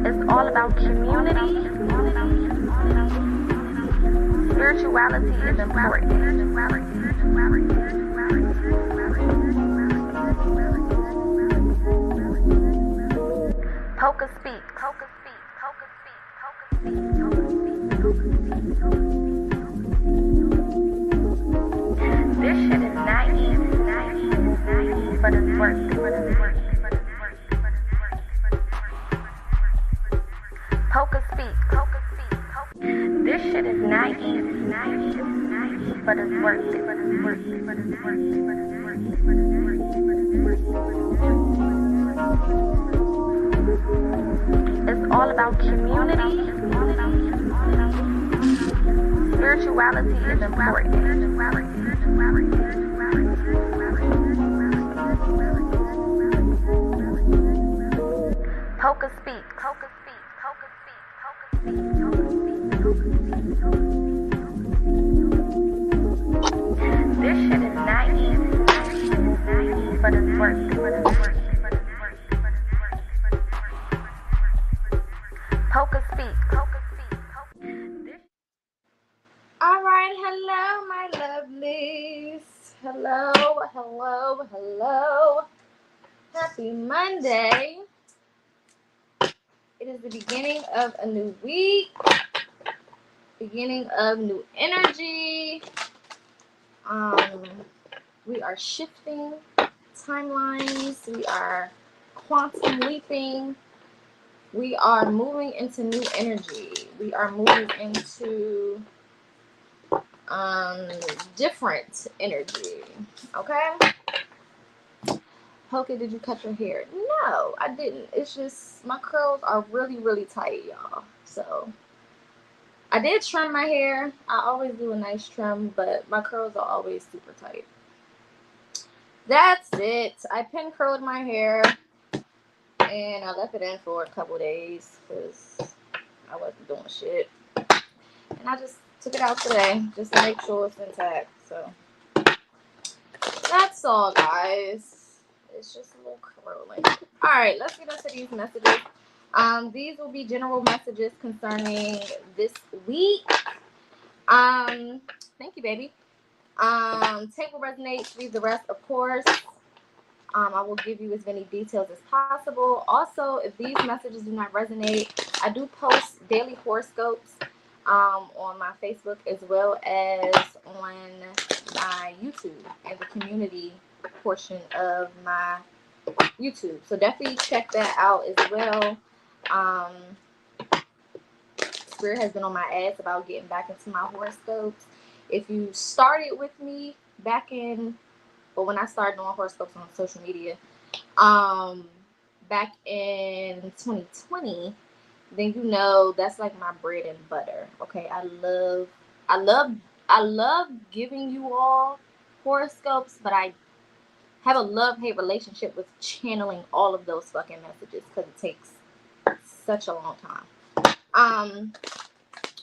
It's all about community. Spirituality is important. PocaSPEAKS. This shit is not easy, but it's worth it. PocaSPEAKS. This shit is not easy, but it's worth it. It's all about community. Spirituality is important. PocaSPEAKS. This shit is not easy, but it's worth it. PocaSPEAKS. All right, hello, my lovelies. Hello. Happy Monday. It is the beginning of a new week, beginning of new energy. We are shifting timelines. We are quantum leaping. We are moving into new energy. We are moving into different energy. Okay? Poca, did you cut your hair? No, I didn't. It's just my curls are really, really tight, y'all. So I did trim my hair. I always do a nice trim, but my curls are always super tight. That's it. I pin curled my hair and I left it in for a couple days because I wasn't doing shit. And I just took it out today just to make sure it's intact. So that's all, guys. It's just a little curling. All right, let's get into these messages. These will be general messages concerning this week. Thank you, baby. Take what resonates, leave the rest, of course. I will give you as many details as possible. Also, if these messages do not resonate, I do post daily horoscopes on my Facebook as well as on my YouTube and the community portion of my YouTube. So definitely check that out as well. Spirit has been on my ass about getting back into my horoscopes. If you started with me back in, but when I started doing horoscopes on social media, back in 2020, then you know that's like my bread and butter. Okay, I love giving you all horoscopes, but I have a love-hate relationship with channeling all of those fucking messages because it takes such a long time.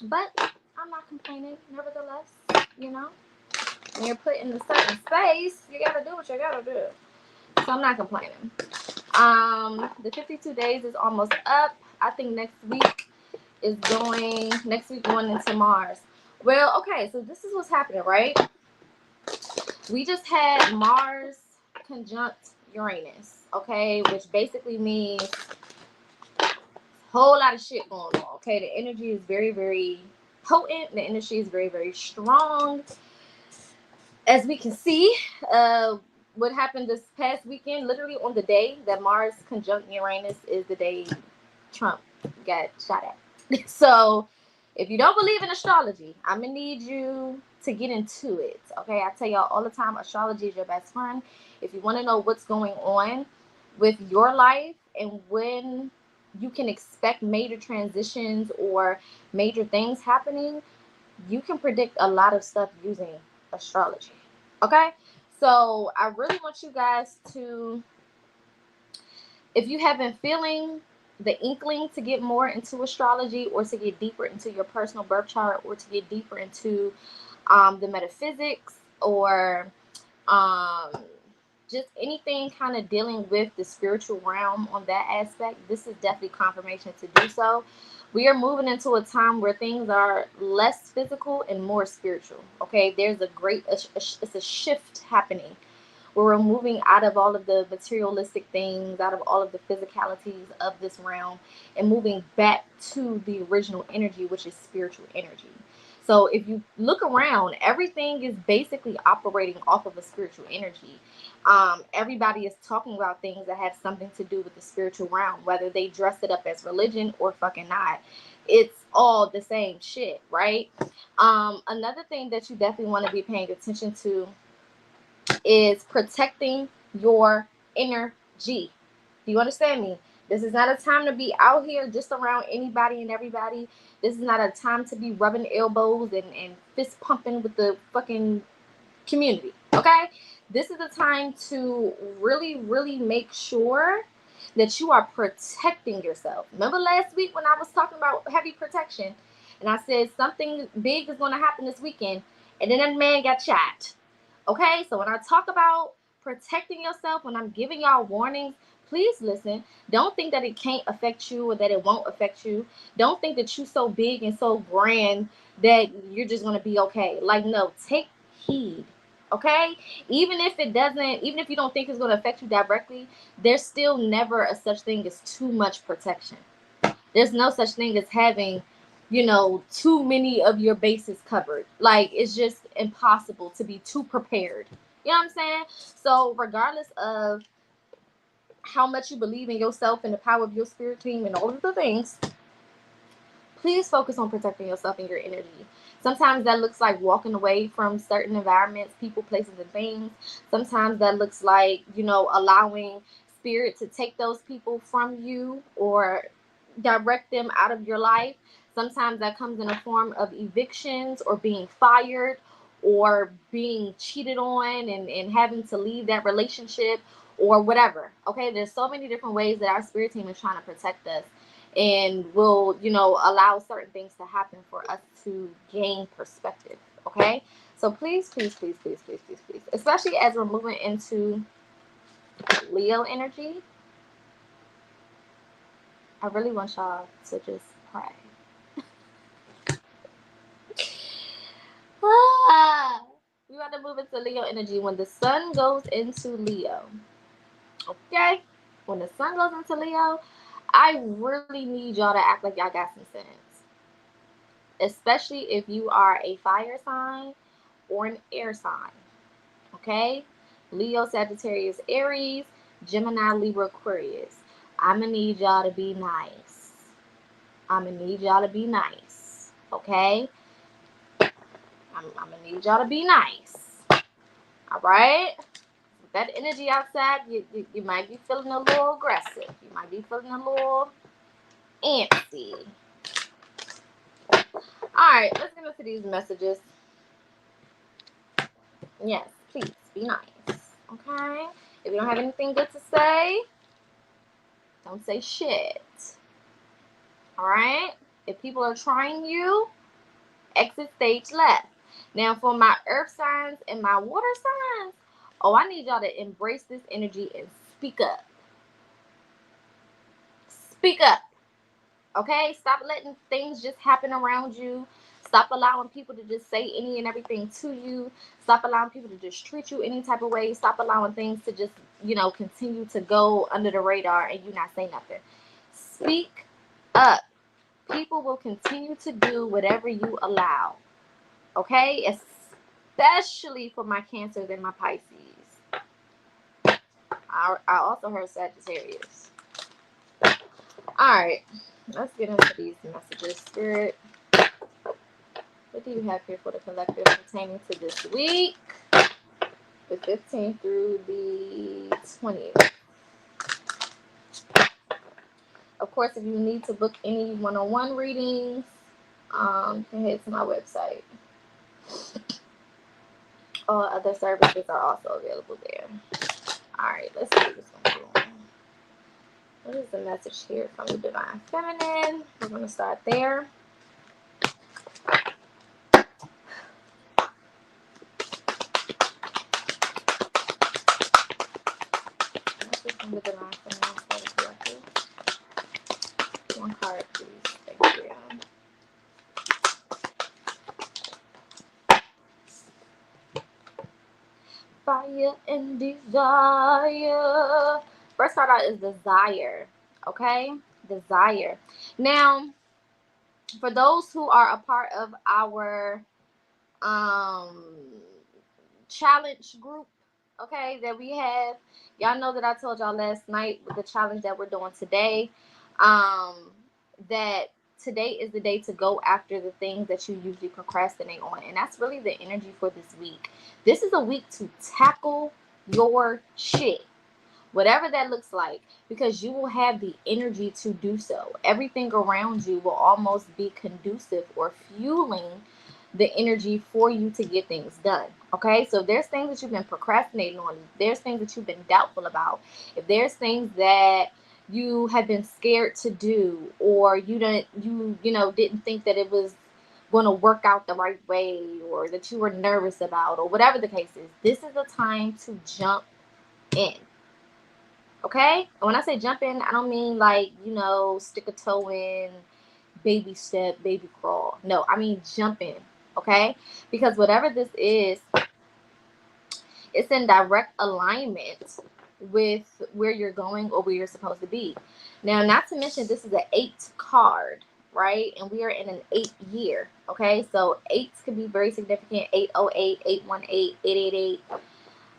But I'm not complaining. Nevertheless, you know, when you're put in a certain space, you gotta do what you gotta do. So I'm not complaining. The 52 days is almost up. I think next week going into Mars. Well, okay, so this is what's happening, right? We just had Mars conjunct Uranus, okay, which basically means a whole lot of shit going on. Okay, the energy is very, very potent. The energy is very, very strong. As we can see, what happened this past weekend, literally on the day that Mars conjunct Uranus is the day Trump got shot at. So if you don't believe in astrology, I'm gonna need you to get into it. Okay, I tell y'all all the time, astrology is your best friend. If you want to know what's going on with your life and when you can expect major transitions or major things happening, you can predict a lot of stuff using astrology. Okay, so I really want you guys to, if you have been feeling the inkling to get more into astrology or to get deeper into your personal birth chart or to get deeper into the metaphysics or just anything kind of dealing with the spiritual realm on that aspect, this is definitely confirmation to do so. We are moving into a time where things are less physical and more spiritual. Okay, there's it's a shift happening where we're moving out of all of the materialistic things, out of all of the physicalities of this realm, and moving back to the original energy, which is spiritual energy. So if you look around, everything is basically operating off of a spiritual energy. Everybody is talking about things that have something to do with the spiritual realm, whether they dress it up as religion or fucking not. It's all the same shit, right? Another thing that you definitely want to be paying attention to is protecting your energy. Do you understand me? This is not a time to be out here just around anybody and everybody. This is not a time to be rubbing elbows and fist pumping with the fucking community. Okay? This is a time to really, really make sure that you are protecting yourself. Remember last week when I was talking about heavy protection and I said something big is going to happen this weekend, and then that man got shot. Okay, so when I talk about protecting yourself, when I'm giving y'all warnings, please listen. Don't think that it can't affect you or that it won't affect you. Don't think that you're so big and so grand that you're just going to be okay. Like, no, take heed. Okay, even if you don't think it's going to affect you directly, there's still never a such thing as too much protection. There's no such thing as having, too many of your bases covered. Like, it's just impossible to be too prepared. You know what I'm saying? So regardless of how much you believe in yourself and the power of your spirit team and all of the things, please focus on protecting yourself and your energy. Sometimes that looks like walking away from certain environments, people, places, and things. Sometimes that looks like, allowing spirit to take those people from you or direct them out of your life. Sometimes that comes in a form of evictions or being fired or being cheated on and having to leave that relationship or whatever. Okay, there's so many different ways that our spirit team is trying to protect us and will, allow certain things to happen for us to gain perspective. Okay, so please, please, please, please, please, please, please, especially as we're moving into Leo energy, I really want y'all to just pray. We want to move into Leo energy when the sun goes into Leo. Okay? When the sun goes into Leo, I really need y'all to act like y'all got some sense. Especially if you are a fire sign or an air sign. Okay? Leo, Sagittarius, Aries, Gemini, Libra, Aquarius. I'm going to need y'all to be nice. Okay? I'm going to need y'all to be nice. All right? With that energy outside, you might be feeling a little aggressive. You might be feeling a little antsy. All right, let's get into these messages. Yes, please be nice. Okay? If you don't have anything good to say, don't say shit. All right? If people are trying you, exit stage left. Now, for my earth signs and my water signs, I need y'all to embrace this energy and speak up. Speak up. Okay? Stop letting things just happen around you. Stop allowing people to just say any and everything to you. Stop allowing people to just treat you any type of way. Stop allowing things to just, continue to go under the radar and you not say nothing. Speak up. People will continue to do whatever you allow. Okay? Especially for my Cancers and my Pisces. I also heard Sagittarius. Alright. Let's get into these messages. Spirit, what do you have here for the collective pertaining to this week? The 15th through the 20th. Of course, if you need to book any one-on-one readings, you can head to my website. All other services are also available there. Alright, let's see what's going on. What is the message here from the Divine Feminine? We're going to start there. fire and desire. First card out is desire. Okay? Desire. Now, for those who are a part of our um challenge group, okay, that we have, y'all know that I told y'all last night with the challenge that we're doing today, that today is the day to go after the things that you usually procrastinate on. And that's really the energy for this week. This is a week to tackle your shit, whatever that looks like, because you will have the energy to do so. Everything around you will almost be conducive or fueling the energy for you to get things done. Okay, so if there's things that you've been procrastinating on, if there's things that you've been doubtful about, if there's things that you have been scared to do, or didn't think that it was going to work out the right way, or that you were nervous about, or whatever the case is, this is the time to jump in. Okay? And when I say jump in, I don't mean like, stick a toe in, baby step, baby crawl. No, I mean jump in. Okay? Because whatever this is, it's in direct alignment with where you're going or where you're supposed to be. Now, not to mention, this is an 8 card, right? And we are in an 8 year. Okay? So 8s could be very significant. 808, 818, 888.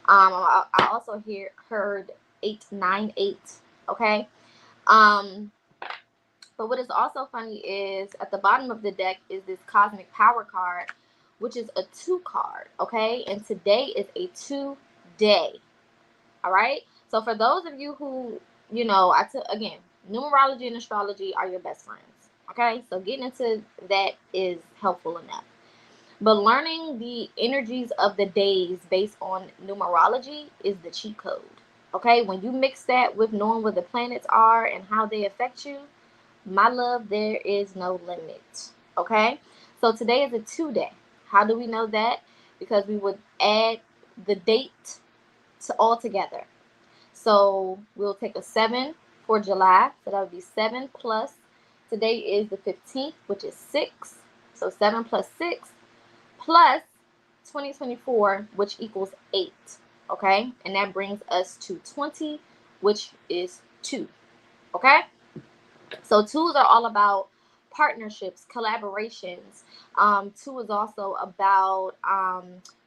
I also heard 898. Okay. But what is also funny is at the bottom of the deck is this cosmic power card, which is a 2 card. Okay. And today is a 2 day. All right. So for those of you who, again, numerology and astrology are your best friends. Okay. So getting into that is helpful enough. But learning the energies of the days based on numerology is the cheat code. Okay, when you mix that with knowing where the planets are and how they affect you, my love, there is no limit. Okay, so today is a 2 day. How do we know that? Because we would add the date to all together. So we'll take a 7 for July. So that would be 7 plus. Today is the 15th, which is 6. So 7 plus 6 plus 2024, which equals 8. Okay, and that brings us to 20, which is 2. Okay, so 2s are all about partnerships, collaborations. 2 is also about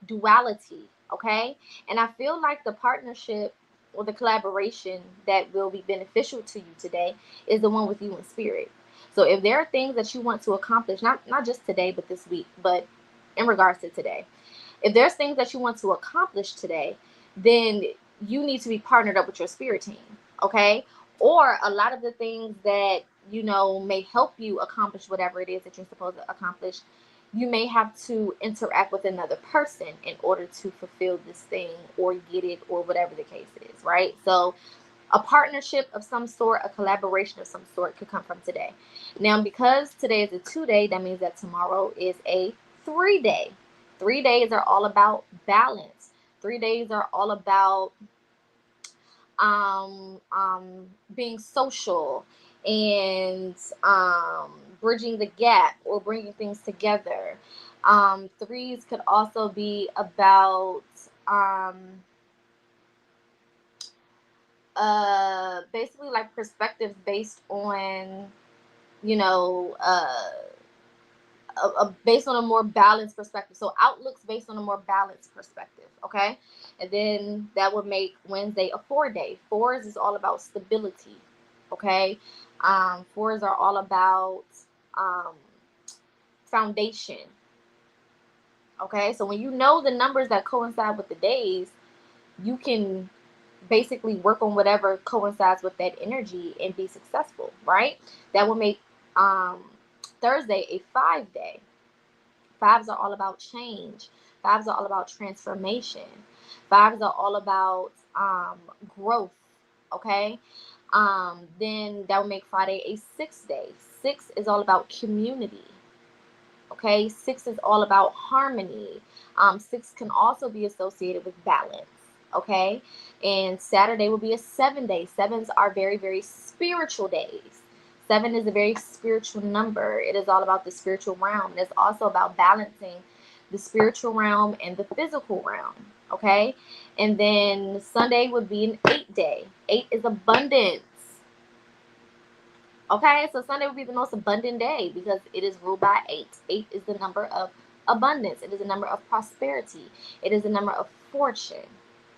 duality. Okay, and I feel like the partnership or the collaboration that will be beneficial to you today is the one with you in spirit. So if there are things that you want to accomplish, not just today, but this week, but in regards to today, if there's things that you want to accomplish today, then you need to be partnered up with your spirit team. Okay, or a lot of the things that may help you accomplish whatever it is that you're supposed to accomplish, you may have to interact with another person in order to fulfill this thing or get it, or whatever the case is, right? So a partnership of some sort, a collaboration of some sort could come from today. Now, because today is a 2 day, that means that tomorrow is a 3 day. 3 days are all about balance. 3 days are all about being social and bridging the gap or bringing things together. 3s could also be about basically like perspectives based on based on a more balanced perspective. So outlooks based on a more balanced perspective. Okay, and then that would make Wednesday a 4 day. 4s is all about stability. Okay, 4s are all about foundation. Okay, so when you know the numbers that coincide with the days, you can basically work on whatever coincides with that energy and be successful, right? That will make Thursday a 5 day. 5s are all about change. 5s are all about transformation. 5s are all about growth. Okay, then that will make Friday a 6 day. 6 is all about community. Okay, 6 is all about harmony. 6 can also be associated with balance. Okay, and Saturday will be a 7 day. 7s are very, very spiritual days. 7 is a very spiritual number. It is all about the spiritual realm. It's also about balancing the spiritual realm, and the physical realm. Okay, and then Sunday would be an 8 day. 8 is abundance. Okay, so Sunday would be the most abundant day because it is ruled by 8. 8 is the number of abundance. It is a number of prosperity. It is a number of fortune,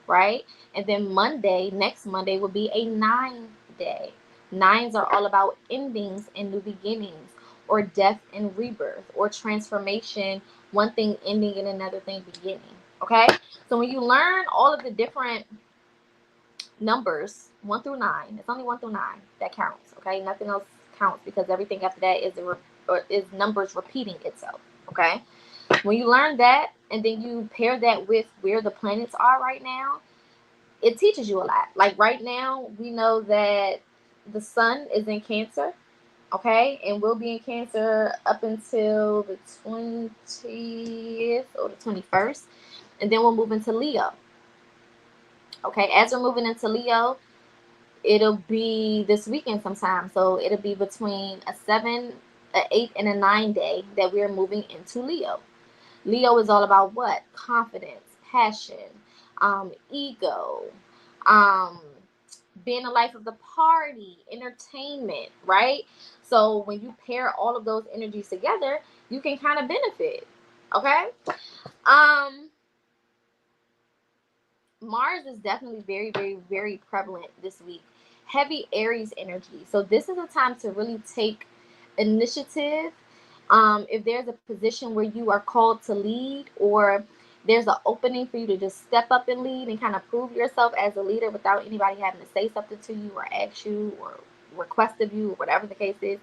right? And then Monday, next Monday, will be a 9 day. 9s are all about endings and new beginnings, or death and rebirth, or transformation, one thing ending and another thing beginning. Okay, so when you learn all of the different numbers 1 through 9, it's only 1 through 9 that counts. Okay, nothing else counts because everything after that is numbers repeating itself. Okay, when you learn that and then you pair that with where the planets are right now, it teaches you a lot. Like right now, we know that the sun is in Cancer. Okay, and we'll be in Cancer up until the 20th or the 21st, and then we'll move into Leo. Okay, as we're moving into Leo, it'll be this weekend sometime. So it'll be between a 7, a 8, and a 9 day that we're moving into Leo. Leo is all about what? Confidence, passion, ego, um, being the life of the party, entertainment, right? So when you pair all of those energies together, you can kind of benefit. Okay? Mars is definitely very, very, very prevalent this week. Heavy Aries energy. So this is a time to really take initiative. If there's a position where you are called to lead, or there's an opening for you to just step up and lead and kind of prove yourself as a leader without anybody having to say something to you or ask you or request of you or whatever the case is,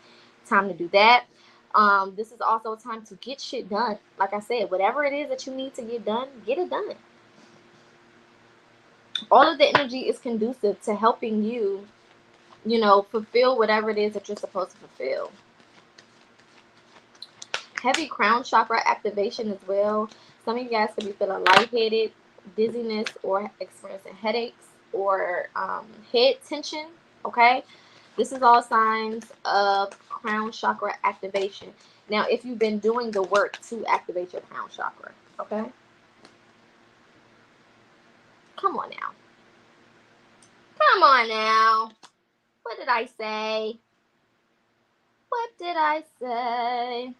time to do that. This is also a time to get shit done. Like I said, whatever it is that you need to get done, get it done. All of the energy is conducive to helping you, fulfill whatever it is that you're supposed to fulfill. Heavy crown chakra activation as well. Some of you guys could be feeling lightheaded, dizziness, or experiencing headaches or head tension. Okay, this is all signs of crown chakra activation. Now, if you've been doing the work to activate your crown chakra, okay, come on now. Come on now. What did I say? What did I say?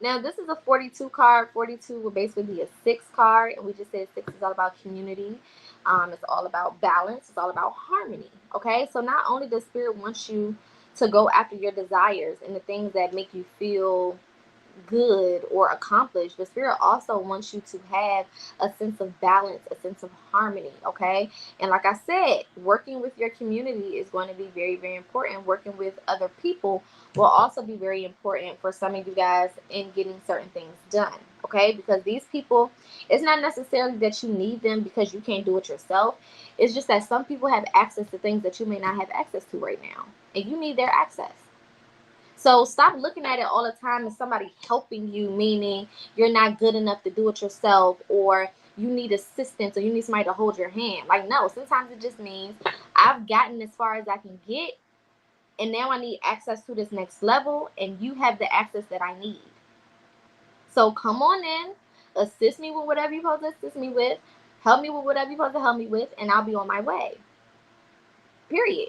Now, this is a 42 card. 42 will basically be a 6 card. And we just said 6 is all about community. It's all about balance. It's all about harmony. Okay? So not only does Spirit want you to go after your desires and the things that make you feel good or accomplished, but Spirit also wants you to have a sense of balance, a sense of harmony. Okay, and like I said, working with your community is going to be very, very important. Working with other people will also be very important for some of you guys in getting certain things done. Okay, because these people, it's not necessarily that you need them because you can't do it yourself. It's just that some people have access to things that you may not have access to right now, and you need their access. So stop looking at it all the time as somebody helping you, meaning you're not good enough to do it yourself, or you need assistance, or you need somebody to hold your hand. Like, no, sometimes it just means I've gotten as far as I can get, and now I need access to this next level, and you have the access that I need. So come on in, assist me with whatever you're supposed to assist me with, help me with whatever you're supposed to help me with, and I'll be on my way. Period.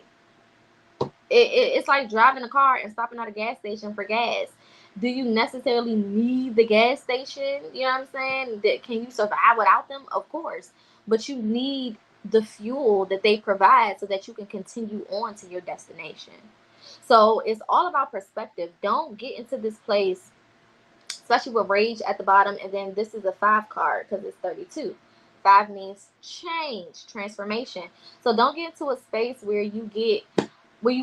It's like driving a car and stopping at a gas station for gas. Do you necessarily need the gas station? You know what I'm saying? Can you survive without them? Of course. But you need the fuel that they provide so that you can continue on to your destination. So it's all about perspective. Don't get into this place, especially with rage at the bottom. And then this is a 5 card because it's 32. 5 means change, transformation. So don't get into a space where you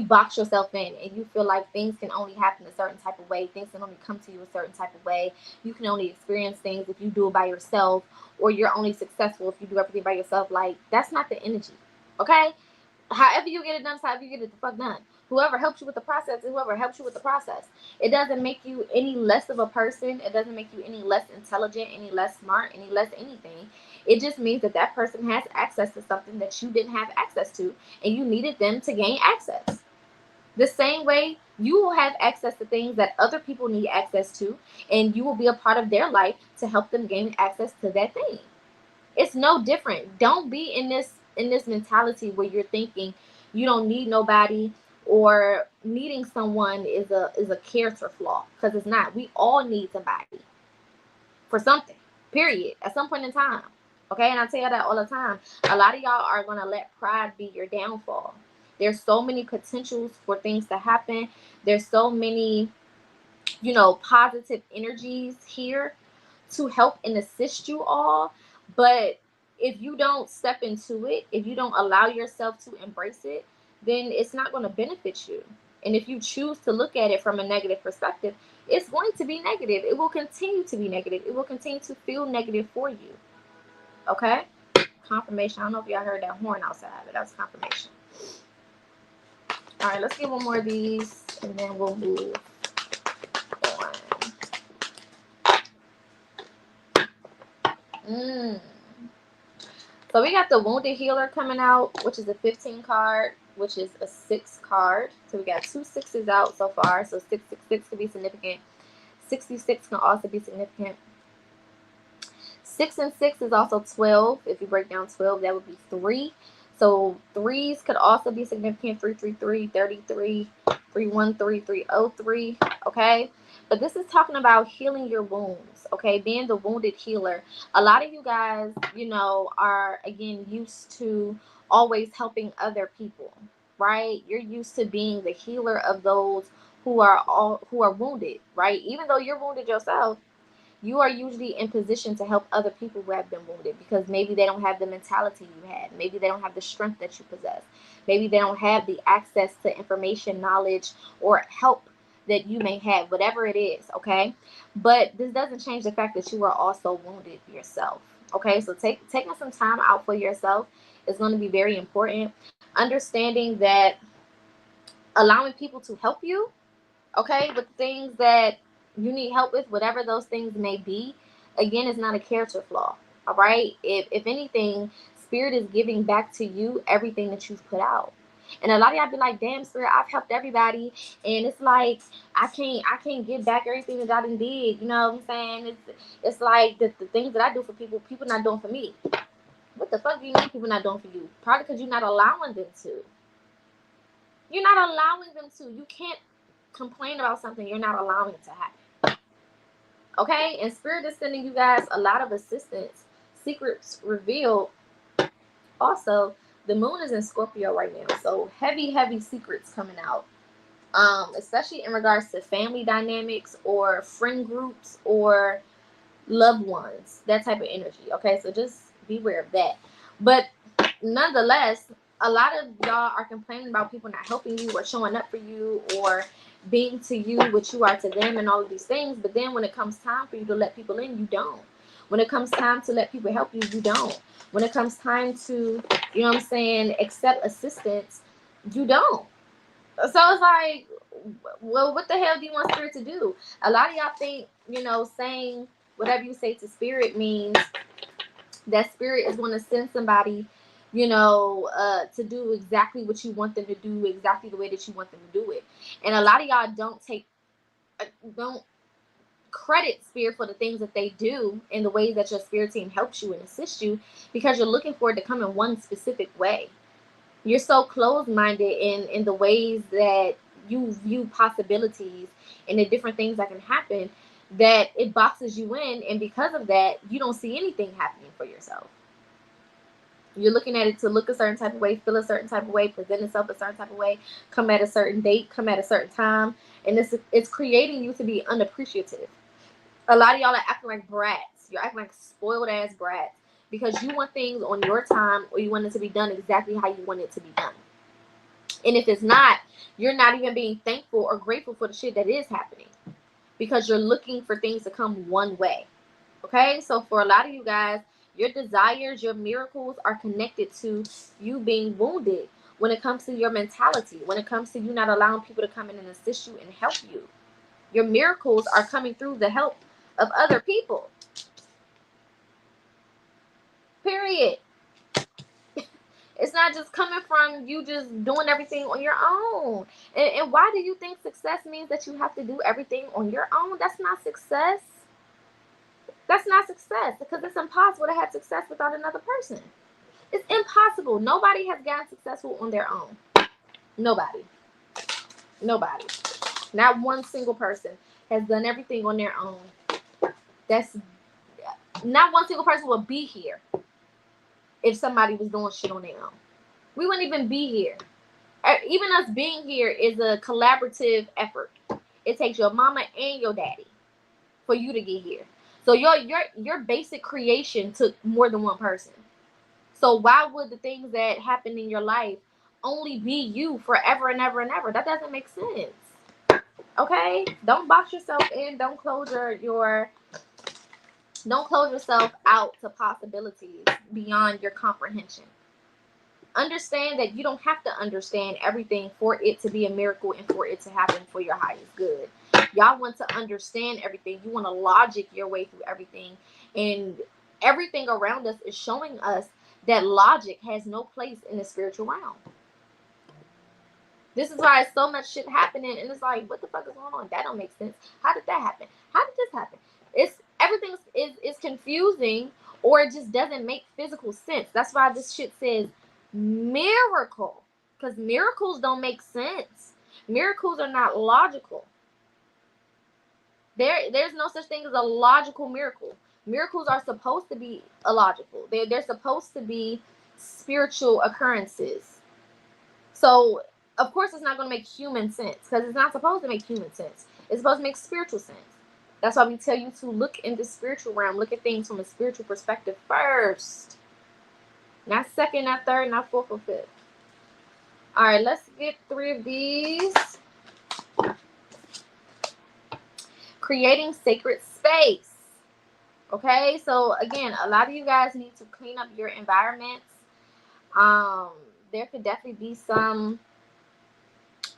box yourself in and you feel like things can only happen a certain type of way. Things can only come to you a certain type of way. You can only experience things if you do it by yourself, or you're only successful if you do everything by yourself. Like, that's not the energy. Okay? However you get it done, however you get it the fuck done. Whoever helps you with the process is whoever helps you with the process. It doesn't make you any less of a person. It doesn't make you any less intelligent, any less smart, any less anything. It just means that that person has access to something that you didn't have access to, and you needed them to gain access. The same way you will have access to things that other people need access to, and you will be a part of their life to help them gain access to that thing. It's no different. Don't be in this mentality where you're thinking you don't need nobody, or needing someone is a character flaw, because it's not. We all need somebody for something. Period. At some point in time. Okay, and I tell you that all the time. A lot of y'all are gonna let pride be your downfall. There's so many potentials for things to happen. There's so many, positive energies here to help and assist you all. But if you don't step into it, if you don't allow yourself to embrace it, then it's not going to benefit you. And if you choose to look at it from a negative perspective, it's going to be negative. It will continue to be negative. It will continue to feel negative for you. Okay? Confirmation. I don't know if y'all heard that horn outside, but that's confirmation. All right, let's get one more of these, and then we'll move on. So we got the Wounded Healer coming out, which is a 15 card, which is a 6 card. So we got 2 6s out so far. So 666 could be significant. 66 can also be significant. 6 and 6 is also 12. If you break down 12, that would be 3. So 3s could also be significant. 333, 33, 313, 303. Okay. But this is talking about healing your wounds. Okay. Being the wounded healer. A lot of you guys, are, again, used to always helping other people. Right. You're used to being the healer of those who are wounded. Right. Even though you're wounded yourself, you are usually in position to help other people who have been wounded, because maybe they don't have the mentality you had. Maybe they don't have the strength that you possess. Maybe they don't have the access to information, knowledge, or help that you may have, whatever it is, okay? But this doesn't change the fact that you are also wounded yourself, okay? So taking some time out for yourself is going to be very important. Understanding that allowing people to help you, okay, with things that you need help with, whatever those things may be, again, is not a character flaw. All right. If anything, Spirit is giving back to you everything that you've put out. And a lot of y'all be like, damn, Spirit, I've helped everybody, and it's like I can't get back everything that I done did. You know what I'm saying? It's like the things that I do for people not doing for me. What the fuck do you mean people not doing for you? Probably because you're not allowing them to. You're not allowing them to. You can't complain about something you're not allowing it to happen. Okay? And Spirit is sending you guys a lot of assistance. Secrets revealed. Also, the moon is in Scorpio right now. So heavy secrets coming out. Especially in regards to family dynamics or friend groups or loved ones. That type of energy. Okay? So just beware of that. But nonetheless, a lot of y'all are complaining about people not helping you or showing up for you or being to you what you are to them and all of these things. But then when it comes time for you to let people in, you don't. When it comes time to let people help you, you don't. When it comes time to, accept assistance, you don't. So it's like, well, what the hell do you want Spirit to do? A lot of y'all think, saying whatever you say to Spirit means that Spirit is going to send somebody, to do exactly what you want them to do, exactly the way that you want them to do it. And a lot of y'all don't credit Spirit for the things that they do and the ways that your Spirit team helps you and assists you, because you're looking for it to come in one specific way. You're so closed-minded in the ways that you view possibilities and the different things that can happen, that it boxes you in, and because of that, you don't see anything happening for yourself. You're looking at it to look a certain type of way, feel a certain type of way, present itself a certain type of way, come at a certain date, come at a certain time, and it's creating you to be unappreciative. A lot of y'all are acting like brats. You're acting like spoiled ass brats because you want things on your time, or you want it to be done exactly how you want it to be done. And if it's not, you're not even being thankful or grateful for the shit that is happening, because you're looking for things to come one way. Okay? So for a lot of you guys, your desires, your miracles are connected to you being wounded when it comes to your mentality, when it comes to you not allowing people to come in and assist you and help you. Your miracles are coming through the help of other people. Period. It's not just coming from you just doing everything on your own. And why do you think success means that you have to do everything on your own? That's not success. That's not success, because it's impossible to have success without another person. It's impossible. Nobody has gotten successful on their own. Nobody. Nobody. Not one single person has done everything on their own. That's not one single person would be here if somebody was doing shit on their own. We wouldn't even be here. Even us being here is a collaborative effort. It takes your mama and your daddy for you to get here. So your basic creation took more than one person. So why would the things that happen in your life only be you forever and ever and ever? That doesn't make sense. Okay? Don't box yourself in. Don't close yourself out to possibilities beyond your comprehension. Understand that you don't have to understand everything for it to be a miracle and for it to happen for your highest good. Y'all want to understand everything. You want to logic your way through everything. And everything around us is showing us that logic has no place in the spiritual realm. This is why it's so much shit happening, and it's like, what the fuck is going on? That don't make sense. How did that happen? How did this happen? Everything is confusing, or it just doesn't make physical sense. That's why this shit says miracle, because miracles don't make sense. Miracles are not logical. There's no such thing as a logical miracle. Miracles are supposed to be illogical. They're supposed to be spiritual occurrences. So of course it's not going to make human sense, because it's not supposed to make human sense. It's supposed to make spiritual sense. That's why we tell you to look in the spiritual realm. Look at things from a spiritual perspective first. Not second, not third, not fourth or fifth. All right, let's get 3 of these. Creating sacred space. Okay, so again, a lot of you guys need to clean up your environments. There could definitely be some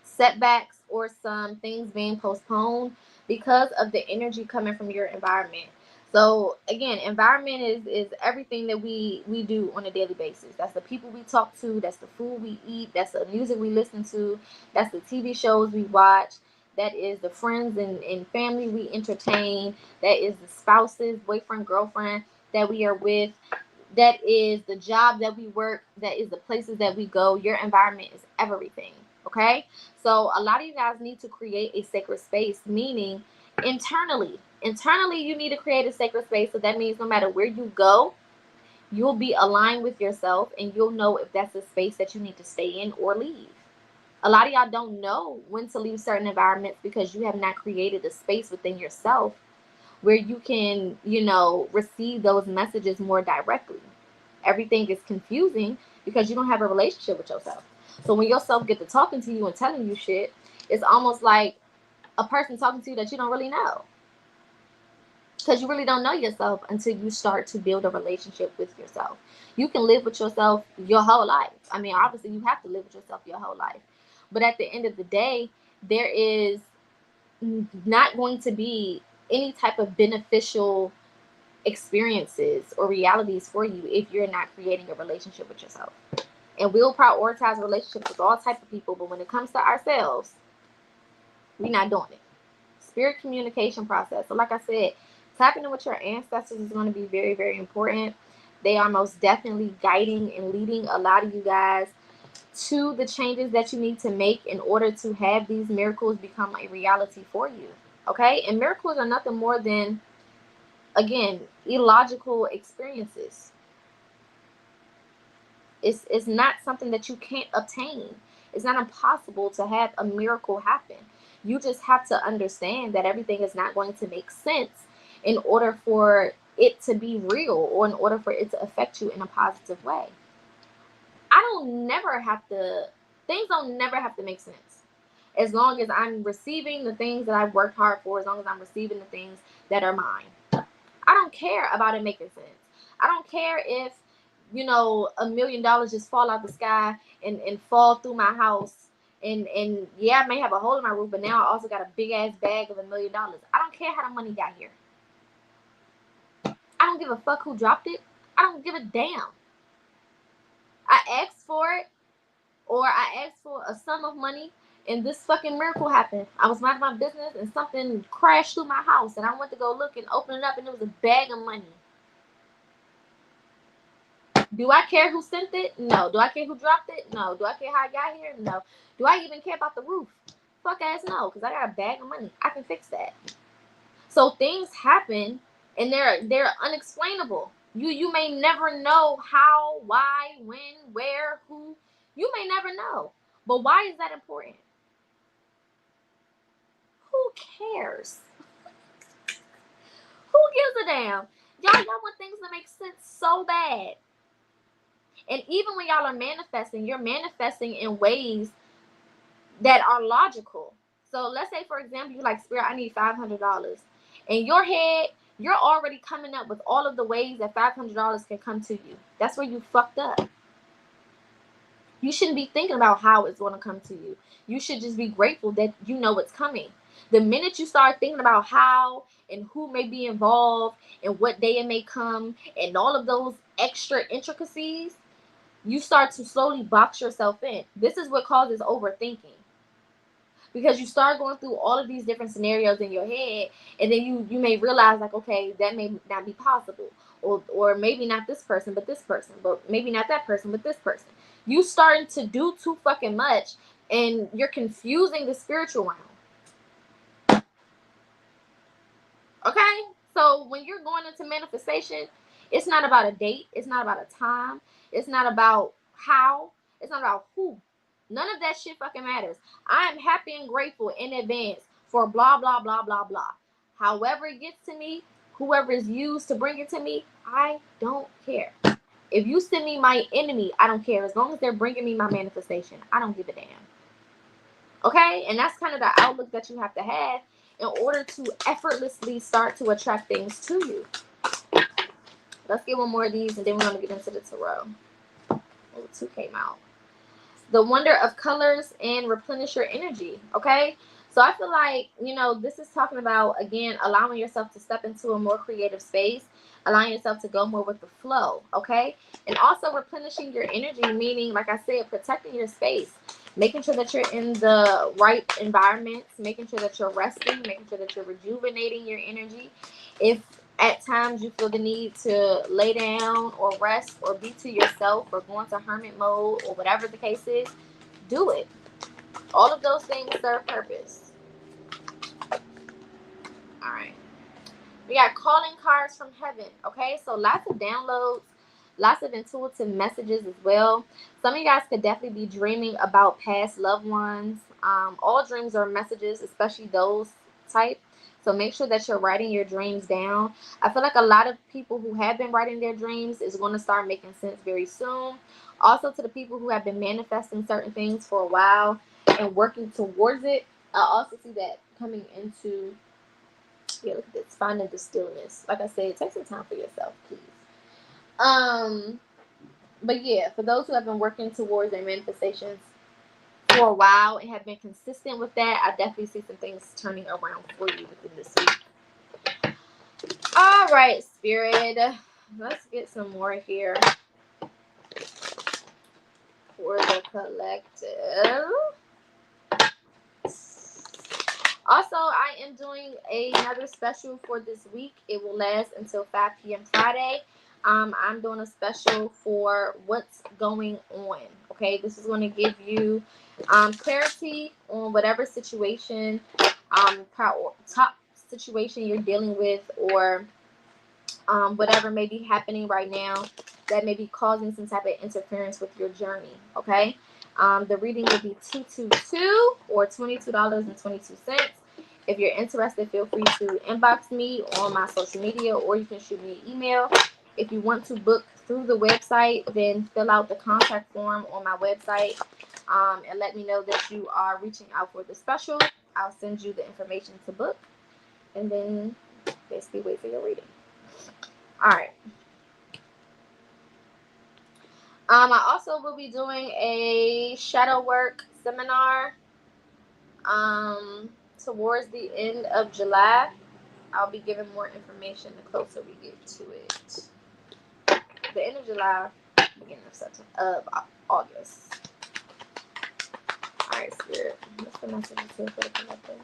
setbacks or some things being postponed because of the energy coming from your environment. So again, environment is everything that we do on a daily basis. That's the people we talk to, that's the food we eat, that's the music we listen to, that's the TV shows we watch, that is the friends and family we entertain, that is the spouses, boyfriend, girlfriend that we are with, that is the job that we work, that is the places that we go. Your environment is everything. Okay, so a lot of you guys need to create a sacred space, meaning internally you need to create a sacred space. So that means no matter where you go, you'll be aligned with yourself and you'll know if that's a space that you need to stay in or leave. A lot of y'all don't know when to leave certain environments because you have not created a space within yourself where you can, receive those messages more directly. Everything is confusing because you don't have a relationship with yourself. So when yourself get to talking to you and telling you shit, it's almost like a person talking to you that you don't really know. Because you really don't know yourself until you start to build a relationship with yourself. You can live with yourself your whole life. I mean, obviously you have to live with yourself your whole life. But at the end of the day, there is not going to be any type of beneficial experiences or realities for you if you're not creating a relationship with yourself. And we'll prioritize relationships with all types of people, but when it comes to ourselves, we're not doing it. Spirit communication process. So like I said, tapping in with your ancestors is going to be very, very important. They are most definitely guiding and leading a lot of you guys to the changes that you need to make in order to have these miracles become a reality for you. Okay? And miracles are nothing more than, again, illogical experiences. It's not something that you can't obtain. It's not impossible to have a miracle happen. You just have to understand that everything is not going to make sense in order for it to be real or in order for it to affect you in a positive way. Things don't never have to make sense. As long as I'm receiving the things that I've worked hard for, as long as I'm receiving the things that are mine. I don't care about it making sense. I don't care if, $1 million just fall out the sky and fall through my house. And yeah, I may have a hole in my roof, but now I also got a big ass bag of $1 million. I don't care how the money got here. I don't give a fuck who dropped it. I don't give a damn. I asked for it, or I asked for a sum of money, and this fucking miracle happened. I was minding my business and something crashed through my house, and I went to go look and open it up, and it was a bag of money. Do I care who sent it? No. Do I care who dropped it? No. Do I care how I got here? No. Do I even care about the roof? Fuck ass no, because I got a bag of money. I can fix that. So things happen, and they're unexplainable. You may never know how, why, when, where, who. You may never know. But why is that important? Who cares? Who gives a damn? Y'all want things to make sense so bad. And even when y'all are manifesting, you're manifesting in ways that are logical. So let's say, for example, you're like, Spirit, I need $500. In your head, you're already coming up with all of the ways that $500 can come to you. That's where you fucked up. You shouldn't be thinking about how it's going to come to you. You should just be grateful that you know it's coming. The minute you start thinking about how and who may be involved and what day it may come and all of those extra intricacies, you start to slowly box yourself in. This is what causes overthinking. Because you start going through all of these different scenarios in your head, and then you may realize, like, okay, that may not be possible. Or maybe not this person, but this person. But maybe not that person, but this person. You starting to do too fucking much, and you're confusing the spiritual realm. Okay? So when you're going into manifestation, it's not about a date. It's not about a time. It's not about how. It's not about who. None of that shit fucking matters. I am happy and grateful in advance for blah, blah, blah, blah, blah. However it gets to me, whoever is used to bring it to me, I don't care. If you send me my enemy, I don't care. As long as they're bringing me my manifestation, I don't give a damn. Okay? And that's kind of the outlook that you have to have in order to effortlessly start to attract things to you. Let's get one more of these, and then we're going to get into the tarot. Oh, 2 came out. The wonder of colors and replenish your energy. Okay, so I feel like, this is talking about, again, allowing yourself to step into a more creative space, allowing yourself to go more with the flow. Okay, and also replenishing your energy, meaning, like I said, protecting your space, making sure that you're in the right environments, making sure that you're resting, making sure that you're rejuvenating your energy. If at times you feel the need to lay down or rest or be to yourself or go into hermit mode or whatever the case is, do it. All of those things serve purpose. All right. We got calling cards from heaven. Okay, so lots of downloads, lots of intuitive messages as well. Some of you guys could definitely be dreaming about past loved ones. All dreams are messages, especially those type. So make sure that you're writing your dreams down. I feel like a lot of people who have been writing their dreams is going to start making sense very soon. Also, to the people who have been manifesting certain things for a while and working towards it, I also see that coming into, yeah, look at this, finding the stillness. Like I said, take some time for yourself, please. But yeah, for those who have been working towards their manifestations for a while and have been consistent with that, I definitely see some things turning around for you within this week. All right, Spirit, let's get some more here for the collective. Also, I am doing another special for this week. It will last until 5 p.m. Friday. I'm doing a special for what's going on. Okay, this is going to give you clarity on whatever situation, top situation you're dealing with, or whatever may be happening right now that may be causing some type of interference with your journey. Okay, the reading will be $222 or $22.22. If you're interested, feel free to inbox me on my social media, or you can shoot me an email. If you want to book through the website, then fill out the contact form on my website, and let me know that you are reaching out for the special. I'll send you the information to book, and then basically wait for your reading. All right. I also will be doing a shadow work seminar towards the end of July. I'll be giving more information the closer we get to it. The end of July, beginning of August. All right, Spirit. What's the message for the collective?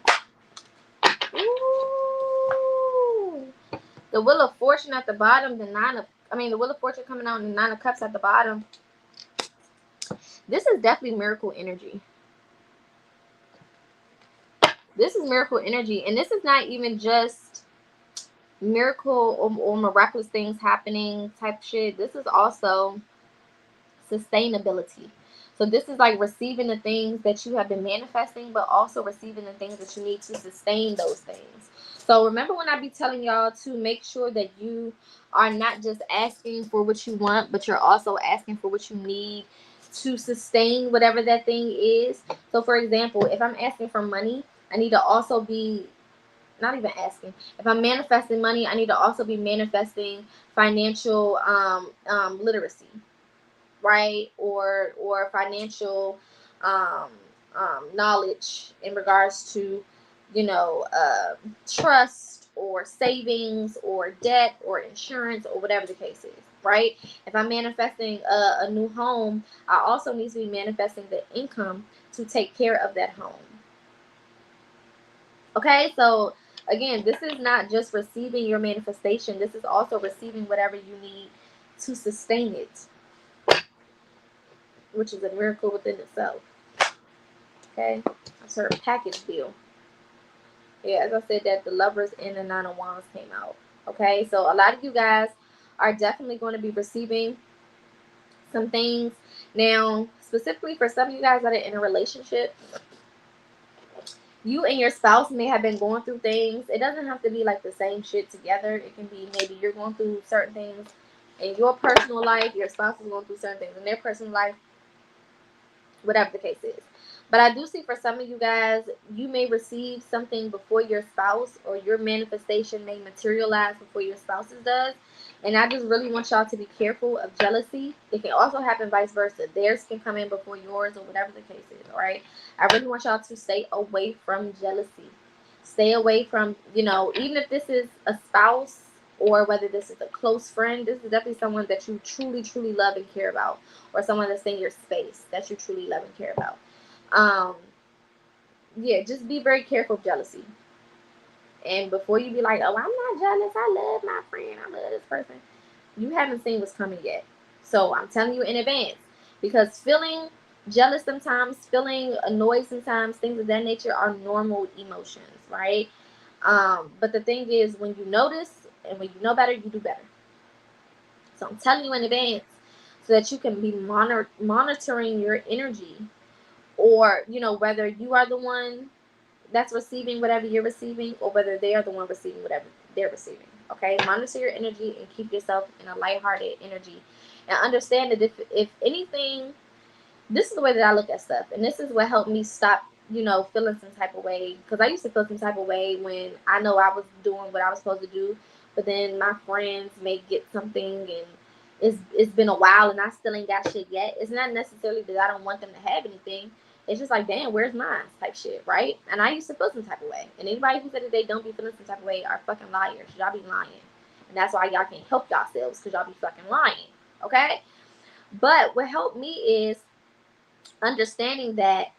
Ooh. The Wheel of Fortune at the bottom. The Wheel of Fortune coming out and the 9 of Cups at the bottom. This is definitely miracle energy. This is miracle energy. And this is not even just miracle or miraculous things happening type shit. This is also sustainability. So this is like receiving the things that you have been manifesting, but also receiving the things that you need to sustain those things. So remember when I be telling y'all to make sure that you are not just asking for what you want, but you're also asking for what you need to sustain whatever that thing is. So for example, if I'm asking for money, I need to also be not even asking. If I'm manifesting money, I need to also be manifesting financial literacy, right? Or financial knowledge in regards to, trust or savings or debt or insurance or whatever the case is, right? If I'm manifesting a new home, I also need to be manifesting the income to take care of that home. Okay, so again, this is not just receiving your manifestation. This is also receiving whatever you need to sustain it, which is a miracle within itself. Okay, that's her package deal. Yeah, as I said, that the Lovers and the 9 of Wands came out. Okay, so a lot of you guys are definitely going to be receiving some things. Now, specifically for some of you guys that are in a relationship, you and your spouse may have been going through things. It doesn't have to be like the same shit together. It can be maybe you're going through certain things in your personal life, your spouse is going through certain things in their personal life, whatever the case is. But I do see for some of you guys, you may receive something before your spouse, or your manifestation may materialize before your spouse's does. And I just really want y'all to be careful of jealousy. It can also happen vice versa. Theirs can come in before yours, or whatever the case is, all right? I really want y'all to stay away from jealousy. Stay away from, even if this is a spouse or whether this is a close friend, this is definitely someone that you truly, truly love and care about, or someone that's in your space that you truly love and care about. Yeah, just be very careful of jealousy. And before you be like, oh, I'm not jealous, I love my friend, I love this person, you haven't seen what's coming yet. So I'm telling you in advance, because feeling jealous sometimes, feeling annoyed sometimes, things of that nature are normal emotions, right? But the thing is, when you notice and when you know better, you do better. So I'm telling you in advance so that you can be monitoring your energy, or whether you are the one that's receiving whatever you're receiving, or whether they are the one receiving whatever they're receiving. Okay, monitor your energy and keep yourself in a lighthearted energy, and understand that if anything, this is the way that I look at stuff, and this is what helped me stop feeling some type of way, because I used to feel some type of way when I know I was doing what I was supposed to do, but then my friends may get something and it's been a while and I still ain't got shit yet. It's not necessarily that I don't want them to have anything. It's just like, damn, where's mine type shit, right? And I used to feel some type of way. And anybody who said that they don't be feeling some type of way are fucking liars. Y'all be lying. And that's why y'all can't help yourselves, because y'all be fucking lying, okay? But what helped me is understanding that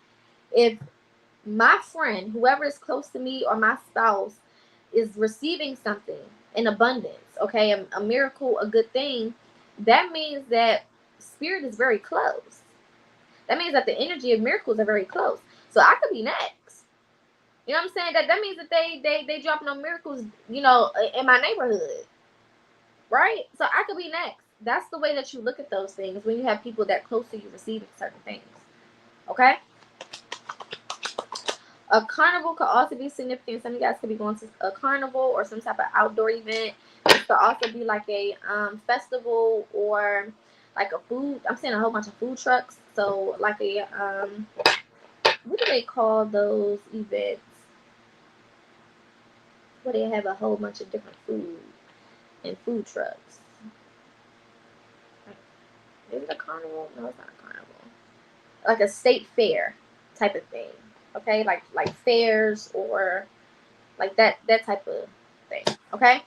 if my friend, whoever is close to me, or my spouse is receiving something in abundance, okay, a miracle, a good thing, that means that spirit is very close. That means that the energy of miracles are very close. So I could be next. You know what I'm saying? That means that they dropping on miracles, in my neighborhood, right? So I could be next. That's the way that you look at those things when you have people that close to you receiving certain things. Okay? A carnival could also be significant. Some of you guys could be going to a carnival or some type of outdoor event. This could also be like a festival, or like a food. I'm seeing a whole bunch of food trucks. So like a what do they call those events? Where they have a whole bunch of different food and food trucks. Is it a carnival? No, it's not a carnival. Like a state fair type of thing. Okay, like fairs, or like that type of thing. Okay,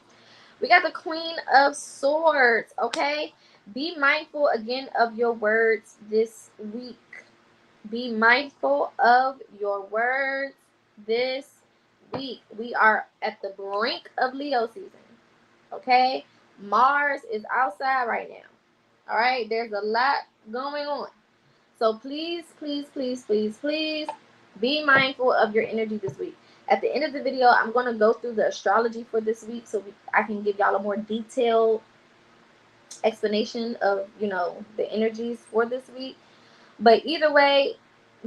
we got the Queen of Swords. Okay, Be mindful again of your words this week. Be mindful of your words this week. We are at the brink of Leo season. Okay? Mars is outside right now. All right? There's a lot going on. So please, please, please, please, please be mindful of your energy this week. At the end of the video, I'm going to go through the astrology for this week so I can give y'all a more detailed explanation of, the energies for this week. But either way,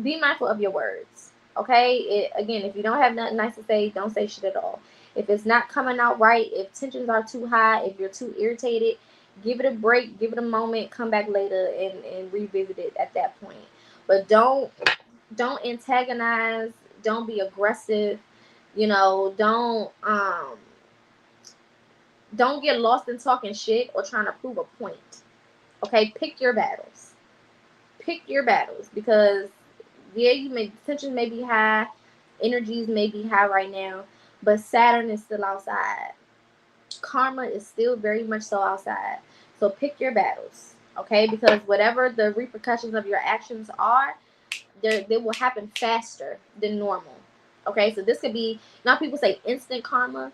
be mindful of your words. Okay? Again, if you don't have nothing nice to say, don't say shit at all. If it's not coming out right, if tensions are too high, if you're too irritated, give it a break, give it a moment, come back later and revisit it at that point. But don't antagonize, don't be aggressive, don't get lost in talking shit or trying to prove a point. Okay, pick your battles. Pick your battles, because tensions may be high, energies may be high right now, but Saturn is still outside. Karma is still very much so outside. So pick your battles, okay? Because whatever the repercussions of your actions are, they will happen faster than normal. Okay, so this could be, now people say instant karma,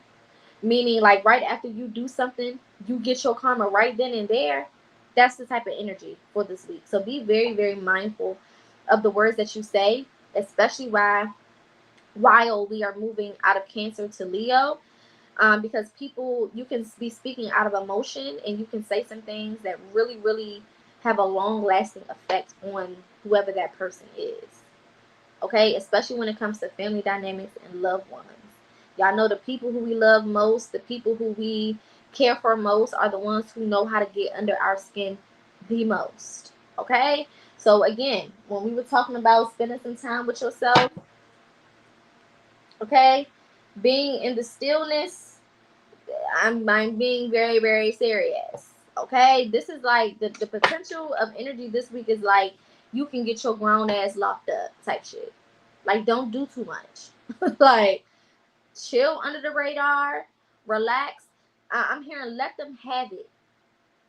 meaning like right after you do something, you get your karma right then and there. That's the type of energy for this week. So be very, very mindful of the words that you say, especially while we are moving out of Cancer to Leo. Because you can be speaking out of emotion, and you can say some things that really, really have a long lasting effect on whoever that person is. Okay, especially when it comes to family dynamics and loved ones. Y'all know the people who we love most, the people who we care for most, are the ones who know how to get under our skin the most. Okay, so again, when we were talking about spending some time with yourself, okay, being in the stillness, I'm being very, very serious. Okay, this is like the potential of energy this week is like you can get your grown ass locked up type shit. Like, don't do too much. Like, chill under the radar, relax. I'm hearing let them have it.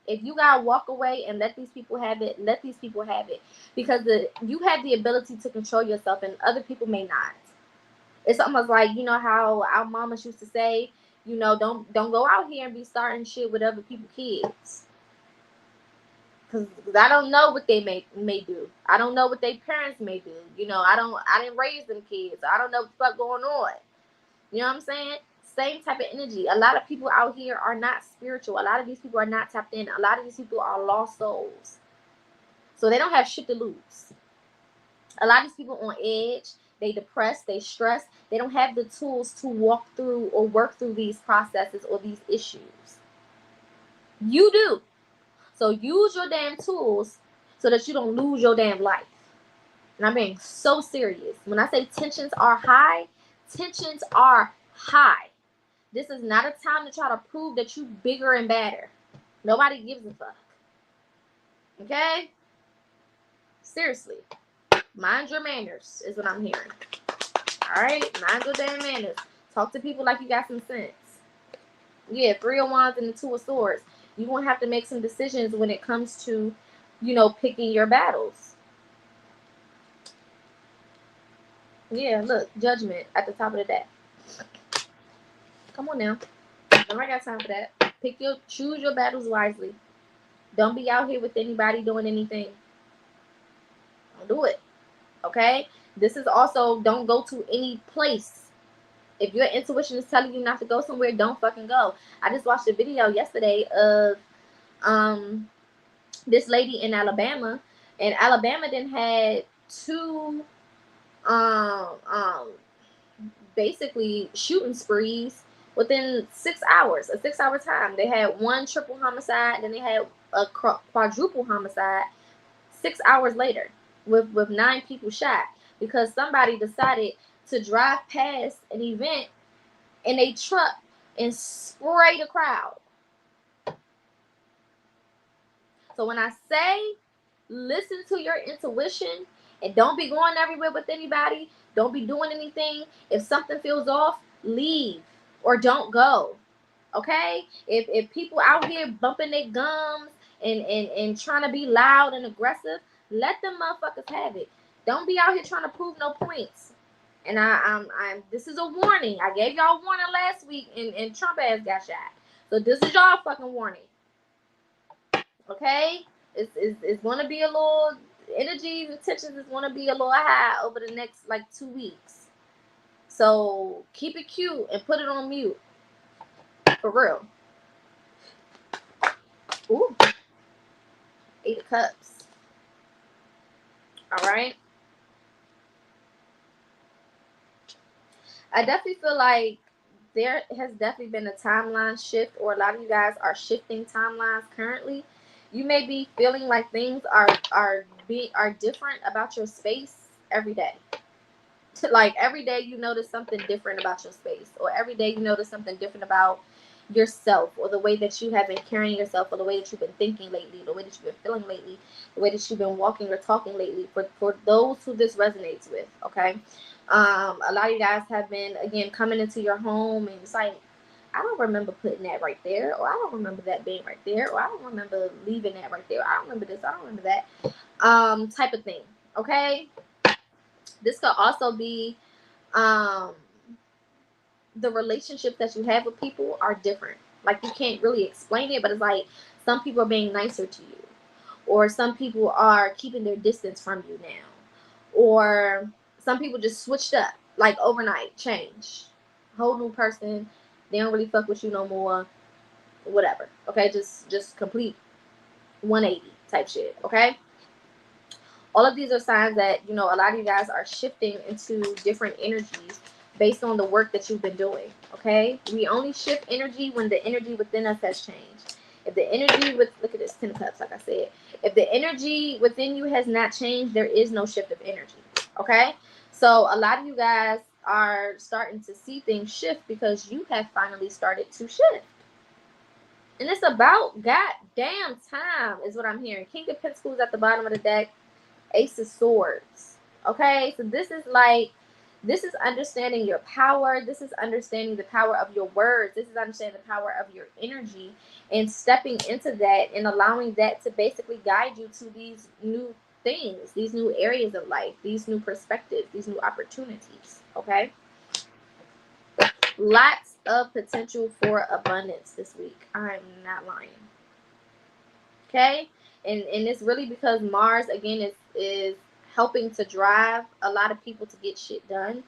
If you gotta walk away and let these people have it, let these people have it, because you have the ability to control yourself, and other people may not. It's almost like, how our mamas used to say, don't go out here and be starting shit with other people's kids. Because I don't know what they may do. I don't know what their parents may do. I didn't raise them kids. So I don't know what the fuck going on. You know what I'm saying? Same type of energy. A lot of people out here are not spiritual. A lot of these people are not tapped in. A lot of these people are lost souls. So they don't have shit to lose. A lot of these people on edge. They depressed. They stressed. They don't have the tools to walk through or work through these processes or these issues. You do. So use your damn tools so that you don't lose your damn life. And I'm being so serious. When I say tensions are high, tensions are high. This is not a time to try to prove that you bigger and badder. Nobody gives a fuck. Okay? Seriously. Mind your manners is what I'm hearing. Alright? Mind your damn manners. Talk to people like you got some sense. Yeah, 3 of Wands and the 2 of Swords. You're going to have to make some decisions when it comes to, picking your battles. Yeah, look, Judgment at the top of the deck. Come on now. I got time for that. Choose your battles wisely. Don't be out here with anybody doing anything. Don't do it. Okay? This is also, don't go to any place. If your intuition is telling you not to go somewhere, don't fucking go. I just watched a video yesterday of this lady in Alabama, and Alabama then had 2 basically shooting sprees within 6 hours, a 6-hour time. They had 1 triple homicide, then they had a quadruple homicide 6 hours later with 9 people shot because somebody decided to drive past an event in a truck and spray the crowd. So when I say listen to your intuition and don't be going everywhere with anybody, don't be doing anything. If something feels off, leave or don't go. Okay? If people out here bumping their gums and trying to be loud and aggressive, let them motherfuckers have it. Don't be out here trying to prove no points. And I'm this is a warning. I gave y'all a warning last week, and Trump ass got shot. So this is y'all fucking warning. Okay? It's gonna be a little energy and tensions is gonna be a little high over the next like 2 weeks. So keep it cute and put it on mute. For real. Ooh. 8 of Cups. Alright. I definitely feel like there has definitely been a timeline shift, or a lot of you guys are shifting timelines currently. You may be feeling like things are different about your space every day. Like every day you notice something different about your space, or every day you notice something different about yourself, or the way that you have been carrying yourself, or the way that you've been thinking lately, the way that you've been feeling lately, the way that you've been walking or talking lately. For those who this resonates with, okay, a lot of you guys have been again coming into your home, and it's like, I don't remember putting that right there, or I don't remember that being right there, or I don't remember leaving that right there, I don't remember this, I don't remember that, type of thing. Okay, this could also be the relationships that you have with people are different. Like, you can't really explain it, but it's like some people are being nicer to you, or some people are keeping their distance from you now, or some people just switched up like overnight, change, whole new person. They don't really fuck with you no more. Whatever. Okay, just complete 180 type shit. Okay. All of these are signs that, a lot of you guys are shifting into different energies based on the work that you've been doing. Okay, we only shift energy when the energy within us has changed. If the energy look at this 10 of Cups, like I said, if the energy within you has not changed, there is no shift of energy. Okay, so a lot of you guys are starting to see things shift because you have finally started to shift. And it's about goddamn time is what I'm hearing. King of Pentacles at the bottom of the deck. Ace of Swords. Okay, so this is understanding your power. This is understanding the power of your words. This is understanding the power of your energy, and stepping into that and allowing that to basically guide you to these new things, these new areas of life, these new perspectives, these new opportunities. Okay, lots of potential for abundance this week. I'm not lying. Okay, and it's really because Mars again is helping to drive a lot of people to get shit done,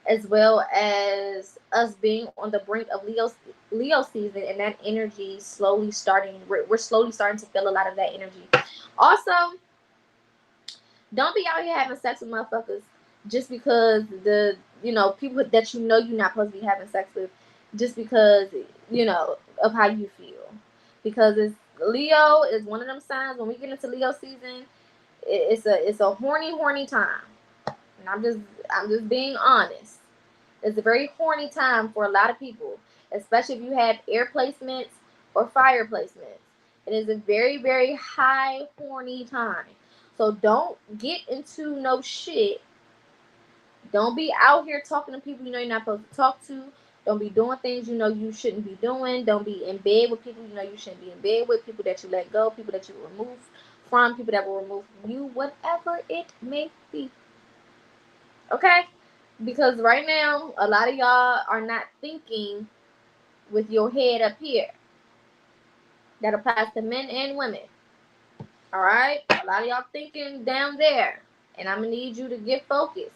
as well as us being on the brink of Leo season, and that energy slowly starting. We're slowly starting to feel a lot of that energy. Also, don't be out here having sex with motherfuckers just because people that you're not supposed to be having sex with, just because of how you feel, because Leo is one of them signs. When we get into Leo season, it's a horny time, and I'm just being honest. It's a very horny time for a lot of people, especially if you have air placements or fire placements. It is a very, very high horny time. So don't get into no shit. Don't be out here talking to people you're not supposed to talk to. Don't be doing things you shouldn't be doing. Don't be in bed with people you shouldn't be in bed with. People that you let go. People that you remove from. People that will remove from you. Whatever it may be. Okay? Because right now, a lot of y'all are not thinking with your head up here. That applies to men and women. Alright? A lot of y'all thinking down there. And I'm going to need you to get focused.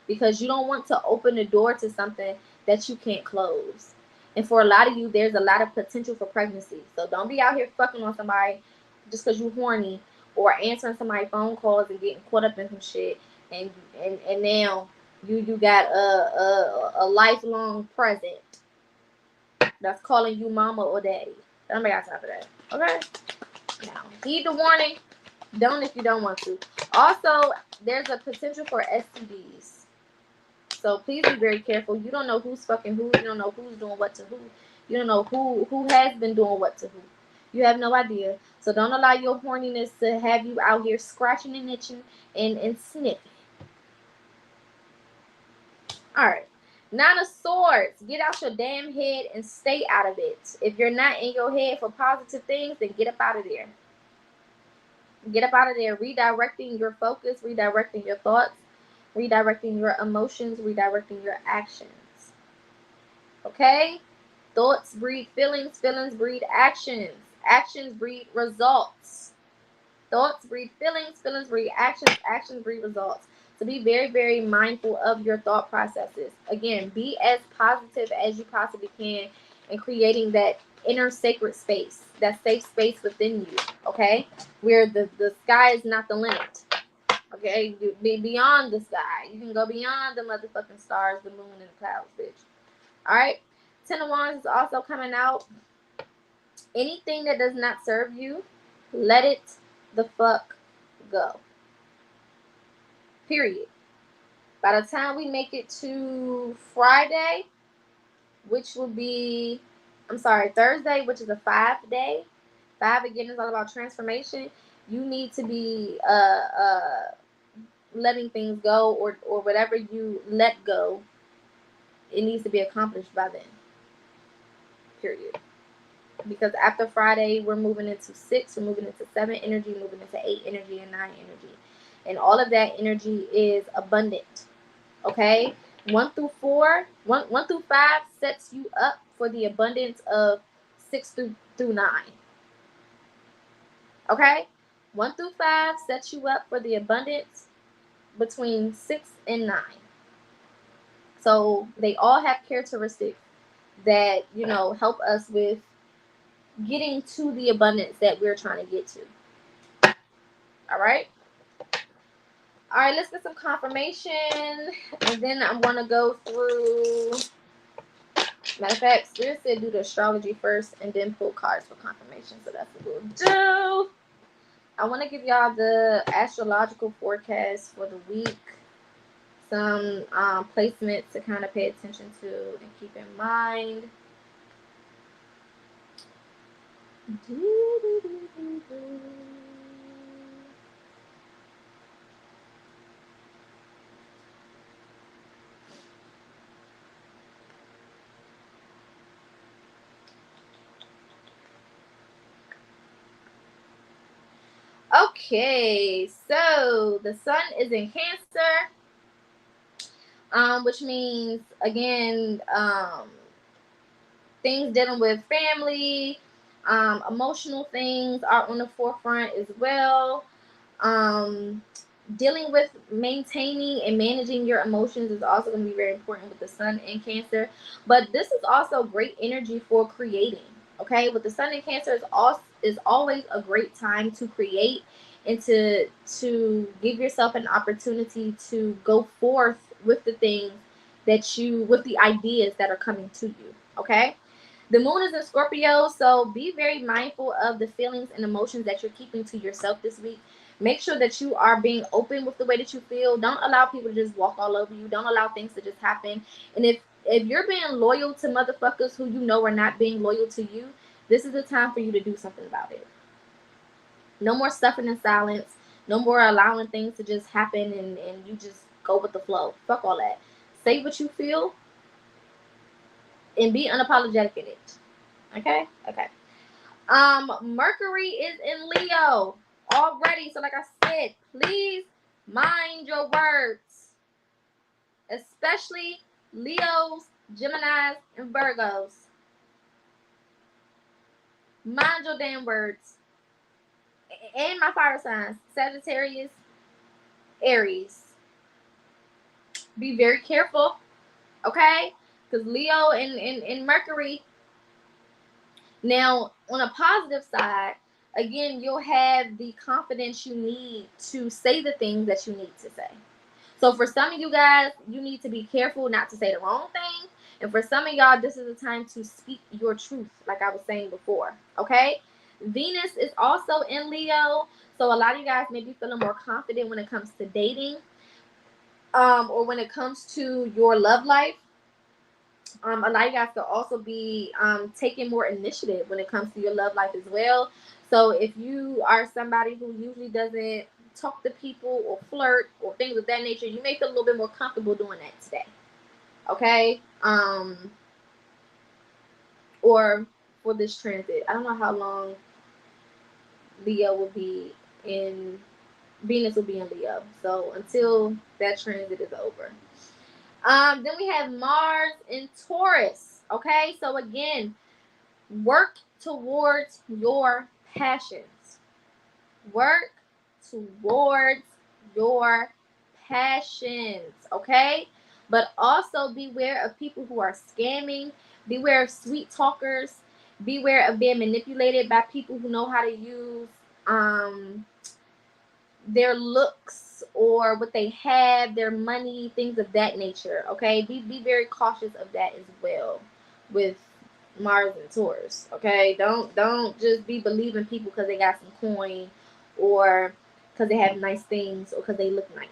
Because you don't want to open the door to something that you can't close. And for a lot of you, there's a lot of potential for pregnancy. So don't be out here fucking on somebody just because you're horny, or answering somebody's phone calls and getting caught up in some shit. And now you got a lifelong present that's calling you mama or daddy. Nobody got time for that. Okay? Now, heed the warning. Don't if you don't want to. Also, there's a potential for STDs. So please be very careful. You don't know who's fucking who. You don't know who's doing what to who. You don't know who has been doing what to who. You have no idea. So don't allow your horniness to have you out here scratching and itching and sniffing. Alright. 9 of Swords. Get out your damn head and stay out of it. If you're not in your head for positive things, then get up out of there. Get up out of there. Redirecting your focus, redirecting your thoughts, redirecting your emotions, redirecting your actions. Okay? Thoughts breed feelings, feelings breed actions, actions breed results. Thoughts breed feelings, feelings breed actions, actions breed results. So be very, very mindful of your thought processes. Again, be as positive as you possibly can in creating that inner sacred space, that safe space within you, okay? Where the sky is not the limit. Okay, you be beyond the sky. You can go beyond the motherfucking stars, the moon, and the clouds, bitch. Alright? Ten of Wands is also coming out. Anything that does not serve you, let it the fuck go. Period. By the time we make it to Friday, which will be, Thursday, which is a 5-day. 5 again is all about transformation. You need to be letting things go, or whatever you let go, it needs to be accomplished by then. Period. Because after Friday, we're moving into 6, we're moving into 7 energy, moving into 8 energy, and 9 energy. And all of that energy is abundant. Okay? 1 through 5 sets you up for the abundance of 6 through 9. Okay? 1 through 5 sets you up for the abundance between 6 and 9. So they all have characteristics that, help us with getting to the abundance that we're trying to get to. All right? All right, let's get some confirmation. And then I'm going to go through. Matter of fact, Spirit said do the astrology first and then pull cards for confirmation. So that's what we'll do. I want to give y'all the astrological forecast for the week. Some placements to kind of pay attention to and keep in mind. Okay, so the sun is in Cancer, which means, again, things dealing with family, emotional things are on the forefront as well. Dealing with maintaining and managing your emotions is also going to be very important with the sun in Cancer. But this is also great energy for creating. Okay, with the sun in Cancer is always a great time to create and to give yourself an opportunity to go forth with the things with the ideas that are coming to you. Okay. The moon is in Scorpio, so be very mindful of the feelings and emotions that you're keeping to yourself this week. Make sure that you are being open with the way that you feel. Don't allow people to just walk all over you. Don't allow things to just happen. And if you're being loyal to motherfuckers who you know are not being loyal to you, this is the time for you to do something about it. No more suffering in silence. No more allowing things to just happen and you just go with the flow. Fuck all that. Say what you feel and be unapologetic in it. Okay? Okay. Mercury is in Leo already. So like I said, please mind your words. Especially Leos, Geminis, and Virgos. Mind your damn words. And my fire signs, Sagittarius, Aries. Be very careful, okay? Because Leo and Mercury. Now, on a positive side, again, you'll have the confidence you need to say the things that you need to say. So for some of you guys, you need to be careful not to say the wrong thing. And for some of y'all, this is the time to speak your truth, like I was saying before, okay? Venus is also in Leo. So a lot of you guys may be feeling more confident when it comes to dating, or when it comes to your love life. A lot of you guys could also be taking more initiative when it comes to your love life as well. So if you are somebody who usually doesn't talk to people or flirt or things of that nature, you may feel a little bit more comfortable doing that today. Okay? Or for this transit. I don't know how long Leo will be and Venus will be in Leo. So until that transit is over. Then we have Mars in Taurus. Okay, so again, work towards your passions. Work towards your passions, okay? But also beware of people who are scamming. Beware of sweet talkers. Beware of being manipulated by people who know how to use their looks or what they have, their money, things of that nature. Okay, be very cautious of that as well with Mars and Taurus. Okay, don't just be believing people because they got some coin or because they have nice things or because they look nice.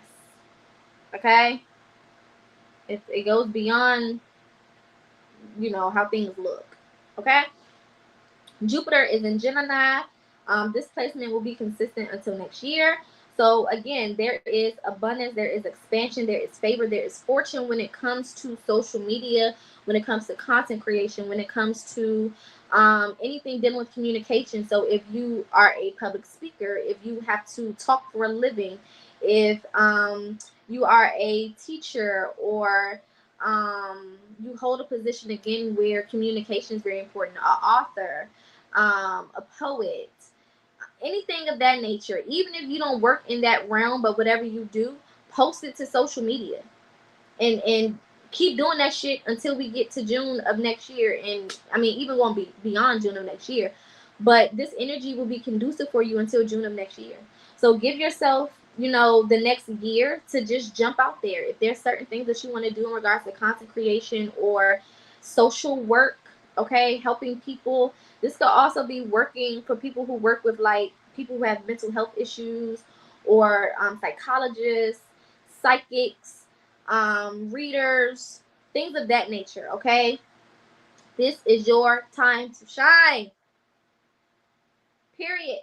Okay, it goes beyond how things look. Okay. Jupiter is in Gemini. This placement will be consistent until next year. So again, there is abundance, there is expansion, there is favor, there is fortune when it comes to social media, when it comes to content creation, when it comes to anything dealing with communication. So if you are a public speaker, if you have to talk for a living, if you are a teacher or you hold a position again where communication is very important, an author, a poet, anything of that nature. Even if you don't work in that realm, but whatever you do, post it to social media and keep doing that shit until we get to June of next year. And I mean, even going beyond June of next year, but this energy will be conducive for you until June of next year. So give yourself, the next year to just jump out there. If there's certain things that you want to do in regards to content creation or social work, okay, helping people. This could also be working for people who work with like people who have mental health issues or psychologists, psychics, readers, things of that nature. Okay, this is your time to shine. Period.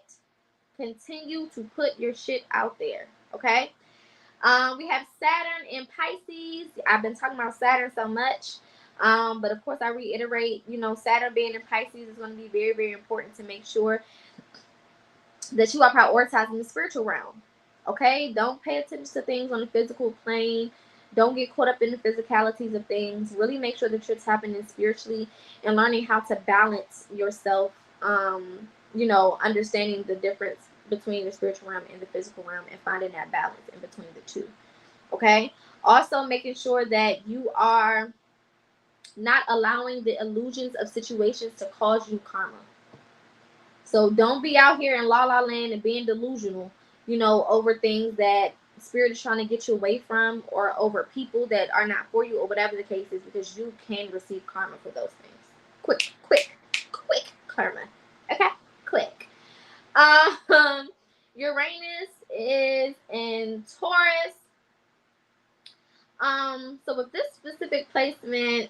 Continue to put your shit out there. Okay. We have Saturn in Pisces. I've been talking about Saturn so much. But of course, I reiterate, Saturn being in Pisces is going to be very, very important to make sure that you are prioritizing the spiritual realm. Okay? Don't pay attention to things on the physical plane. Don't get caught up in the physicalities of things. Really make sure that you're tapping in spiritually and learning how to balance yourself, understanding the difference between the spiritual realm and the physical realm and finding that balance in between the two. Okay? Also making sure that you are not allowing the illusions of situations to cause you karma. So don't be out here in la la land and being delusional, over things that spirit is trying to get you away from or over people that are not for you or whatever the case is, because you can receive karma for those things. Quick karma. Okay? Quick. Uranus is in Taurus. So with this specific placement,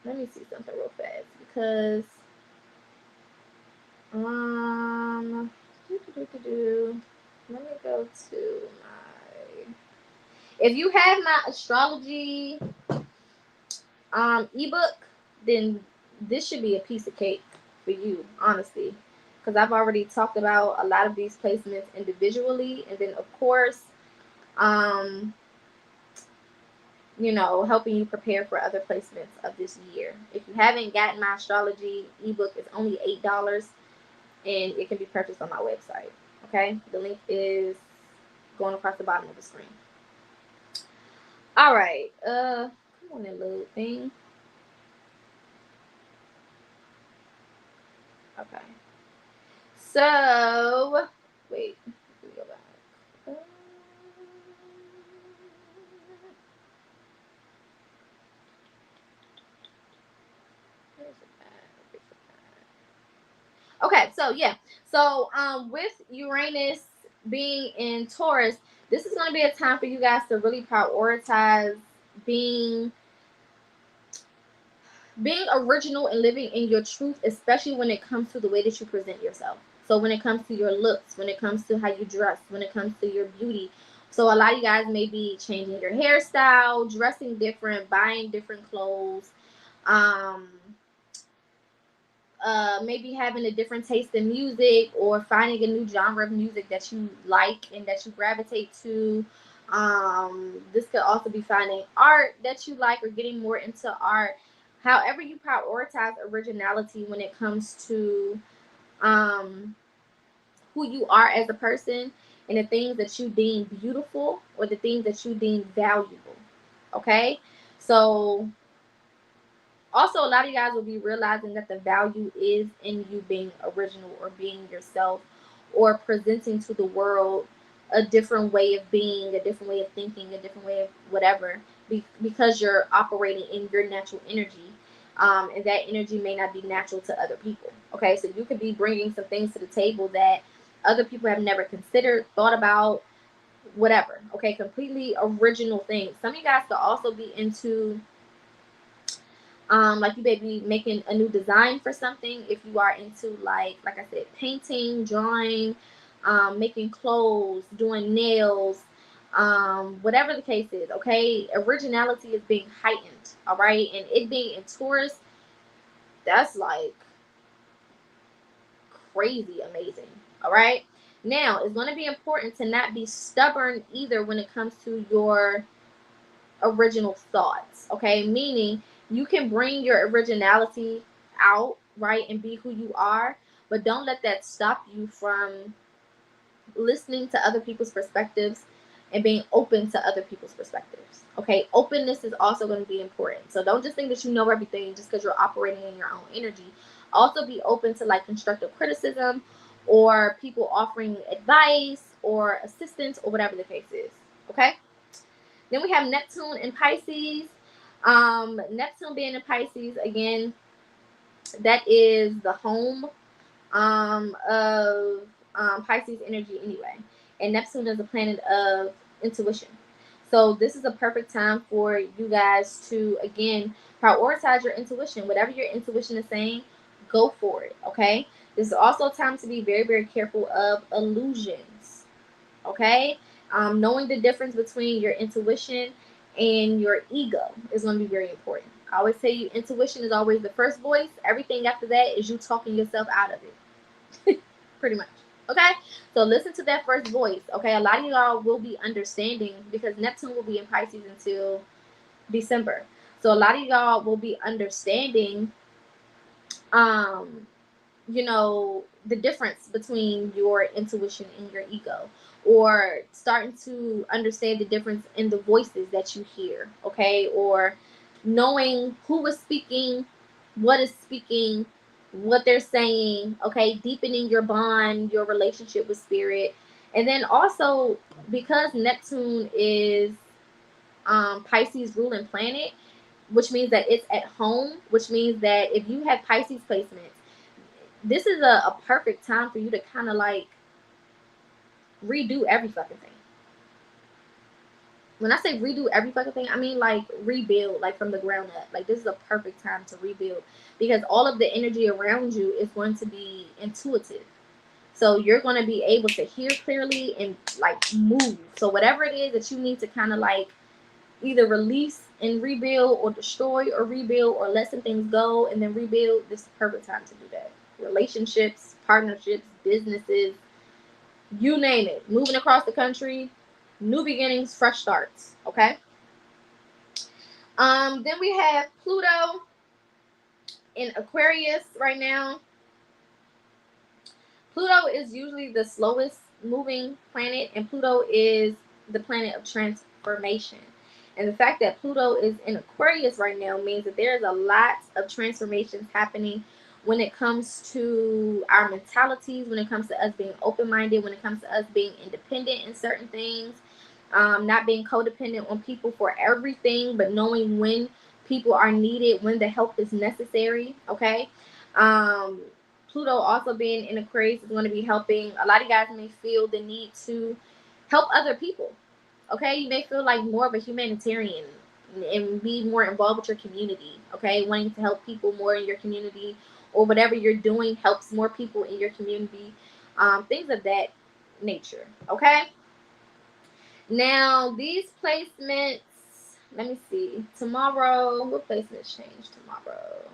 let me see something real fast because let me go to my. If you have my astrology ebook, then this should be a piece of cake for you, honestly, because I've already talked about a lot of these placements individually, and then of course, helping you prepare for other placements of this year. If you haven't gotten my astrology ebook, it's only $8 and it can be purchased on my website. Okay, the link is going across the bottom of the screen. All right, come on, that little thing. Okay, so wait, let me go back. Okay, so yeah, so with Uranus being in Taurus, this is going to be a time for you guys to really prioritize being original and living in your truth, especially when it comes to the way that you present yourself. So when it comes to your looks, when it comes to how you dress, when it comes to your beauty. So a lot of you guys may be changing your hairstyle, dressing different, buying different clothes, maybe having a different taste in music, or finding a new genre of music that you like and that you gravitate to. This could also be finding art that you like, or getting more into art. However, you prioritize originality when it comes to um, who you are as a person, and the things that you deem beautiful, or the things that you deem valuable. Okay? So also, a lot of you guys will be realizing that the value is in you being original, or being yourself, or presenting to the world a different way of being, a different way of thinking, a different way of whatever, because you're operating in your natural energy. And that energy may not be natural to other people. Okay, so you could be bringing some things to the table that other people have never considered, thought about, whatever. Okay, completely original things. Some of you guys could also be into like you may be making a new design for something. If you are into, like I said, painting, drawing, making clothes, doing nails, whatever the case is. Okay, originality is being heightened. All right, and it being in Taurus, that's like crazy amazing. All right, now it's going to be important to not be stubborn either when it comes to your original thoughts. Okay, meaning you can bring your originality out, right, and be who you are, but don't let that stop you from listening to other people's perspectives and being open to other people's perspectives. Okay, openness is also going to be important. So don't just think that you know everything just because you're operating in your own energy. Also be open to like constructive criticism, or people offering advice or assistance, or whatever the case is. Okay. Then we have Neptune in Pisces. Neptune being in Pisces, again, that is the home of Pisces energy anyway. And Neptune is a planet of intuition. So this is a perfect time for you guys to, again, prioritize your intuition. Whatever your intuition is saying, go for it, okay? This is also a time to be very, very careful of illusions. Okay, knowing the difference between your intuition and your ego is going to be very important. I always tell you, intuition is always the first voice. Everything after that is you talking yourself out of it. Pretty much. Okay, so listen to that first voice. Okay, a lot of y'all will be understanding because Neptune will be in Pisces until December. So a lot of y'all will be understanding um the difference between your intuition and your ego, or starting to understand the difference in the voices that you hear. Okay, or knowing who is speaking, what is speaking, what they're saying. Okay, deepening your bond, your relationship with spirit. And then also, because Neptune is Pisces ruling planet, which means that it's at home, which means that if you have Pisces placements, this is a perfect time for you to kind of like redo every fucking thing. When I say redo every fucking thing, I mean like rebuild, like from the ground up. Like this is a perfect time to rebuild, because all of the energy around you is going to be intuitive. So you're going to be able to hear clearly and like move. So whatever it is that you need to kind of like either release and rebuild, or destroy or rebuild, or let some things go and then rebuild, this is the perfect time to do that. Relationships, partnerships, businesses, you name it. Moving across the country, new beginnings, fresh starts. Okay. Then we have Pluto in Aquarius right now. Pluto is usually the slowest moving planet, and Pluto is the planet of transformation. And the fact that Pluto is in Aquarius right now means that there's a lot of transformations happening when it comes to our mentalities, when it comes to us being open-minded, when it comes to us being independent in certain things, not being codependent on people for everything, but knowing when people are needed, when the help is necessary. Okay. Um, Pluto also being in Aquarius is going to be helping. A lot of guys may feel the need to help other people. Okay, you may feel like more of a humanitarian and be more involved with your community. Okay, wanting to help people more in your community, or whatever you're doing helps more people in your community. Things of that nature. Okay. Now these placements. Let me see. Tomorrow, what placements change tomorrow?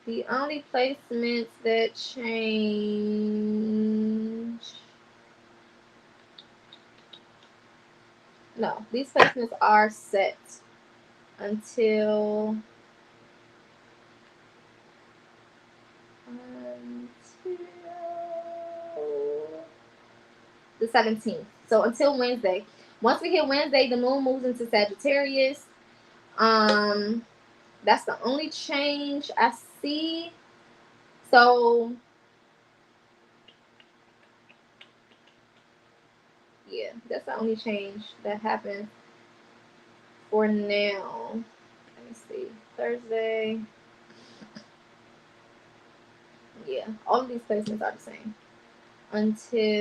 The only placements that change... No, these placements are set until the 17th. So until Wednesday. Once we hit Wednesday, the moon moves into Sagittarius. That's the only change I see. So yeah, that's the only change that happened for now. Let me see. Thursday. Yeah, all of these placements are the same until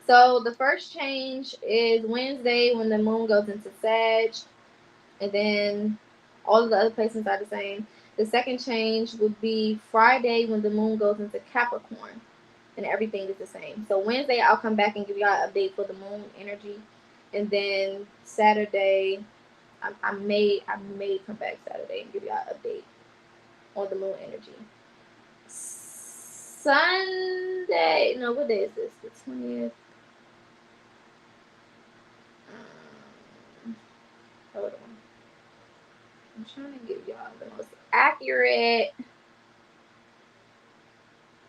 so the first change is Wednesday when the moon goes into Sag, and then all of the other placements are the same. The second change would be Friday when the moon goes into Capricorn, and everything is the same. So Wednesday I'll come back and give y'all an update for the moon energy, and then Saturday I may come back Saturday and give y'all an update on the moon energy. Sunday, no, what day is this? The 20th. Hold on. I'm trying to give y'all the most accurate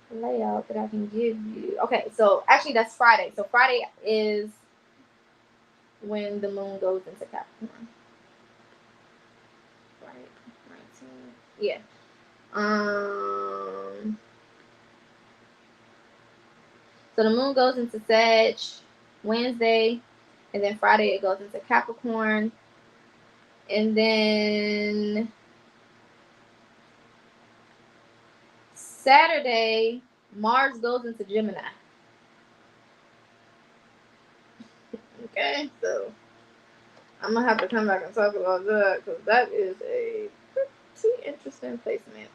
layout that I can give you. Okay, so actually that's Friday. So Friday is when the moon goes into Capricorn. Right, 19. Yeah. So the moon goes into Sag Wednesday, and then Friday it goes into Capricorn, and then Saturday Mars goes into Gemini. Okay, so I'm gonna have to come back and talk about that because that is a pretty interesting placement.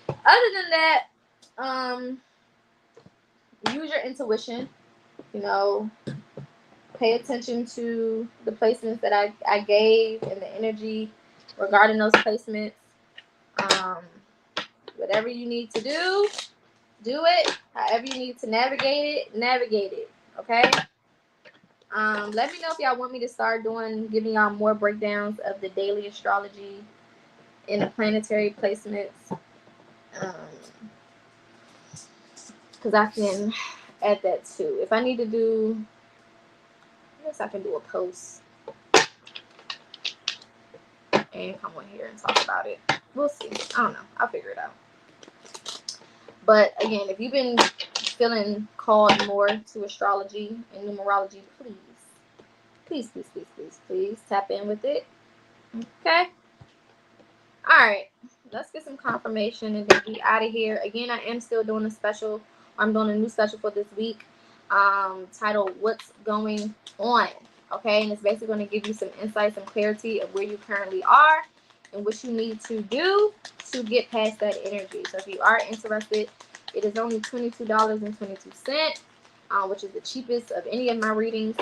Other than that, use your intuition. You know, pay attention to the placements that I gave and the energy regarding those placements. Whatever you need to do it. However you need to navigate it. Okay. Let me know if y'all want me to start giving y'all more breakdowns of the daily astrology and the planetary placements. Because I can add that too. If I need to do, I guess I can do a post and come on here and talk about it. We'll see. I don't know. I'll figure it out. But again, if you've been feeling called more to astrology and numerology, please tap in with it. Okay. All right. Let's get some confirmation and then be out of here. Again, I am still doing a special. I'm doing a new special for this week, titled "What's Going On." Okay, and it's basically going to give you some insight, some clarity of where you currently are and what you need to do to get past that energy. So if you are interested, it is only $22.22, which is the cheapest of any of my readings.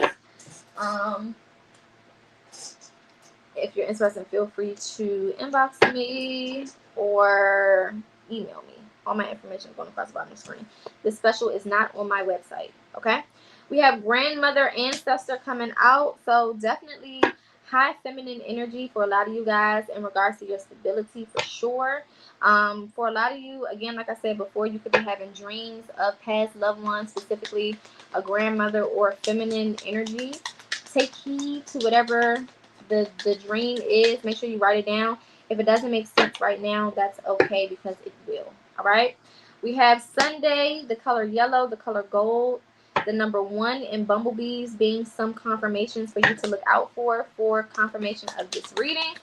If you're interested, feel free to inbox me or email me. All my information is going across the bottom of the screen. This special is not on my website, okay? We have grandmother ancestor coming out, so definitely high feminine energy for a lot of you guys in regards to your stability for sure. For a lot of you, again, like I said before, you could be having dreams of past loved ones, specifically a grandmother or feminine energy. Take heed to whatever the dream is. Make sure you write it down. If it doesn't make sense right now, that's okay because it will. All right. We have Sunday, the color yellow, the color gold, the number 1 in bumblebees being some confirmations for you to look out for confirmation of this reading.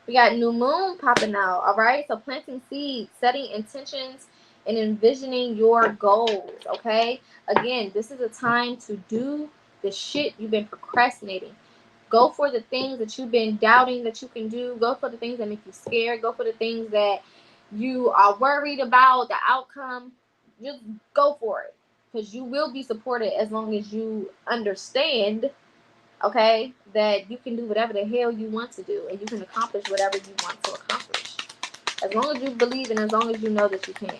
We got new moon popping out. All right. So planting seeds, setting intentions, and envisioning your goals. Okay. Again, this is a time to do the shit you've been procrastinating. Go for the things that you've been doubting that you can do. Go for the things that make you scared. Go for the things that you are worried about, the outcome. Just go for it. Because you will be supported as long as you understand, okay, that you can do whatever the hell you want to do, and you can accomplish whatever you want to accomplish. As long as you believe and as long as you know that you can.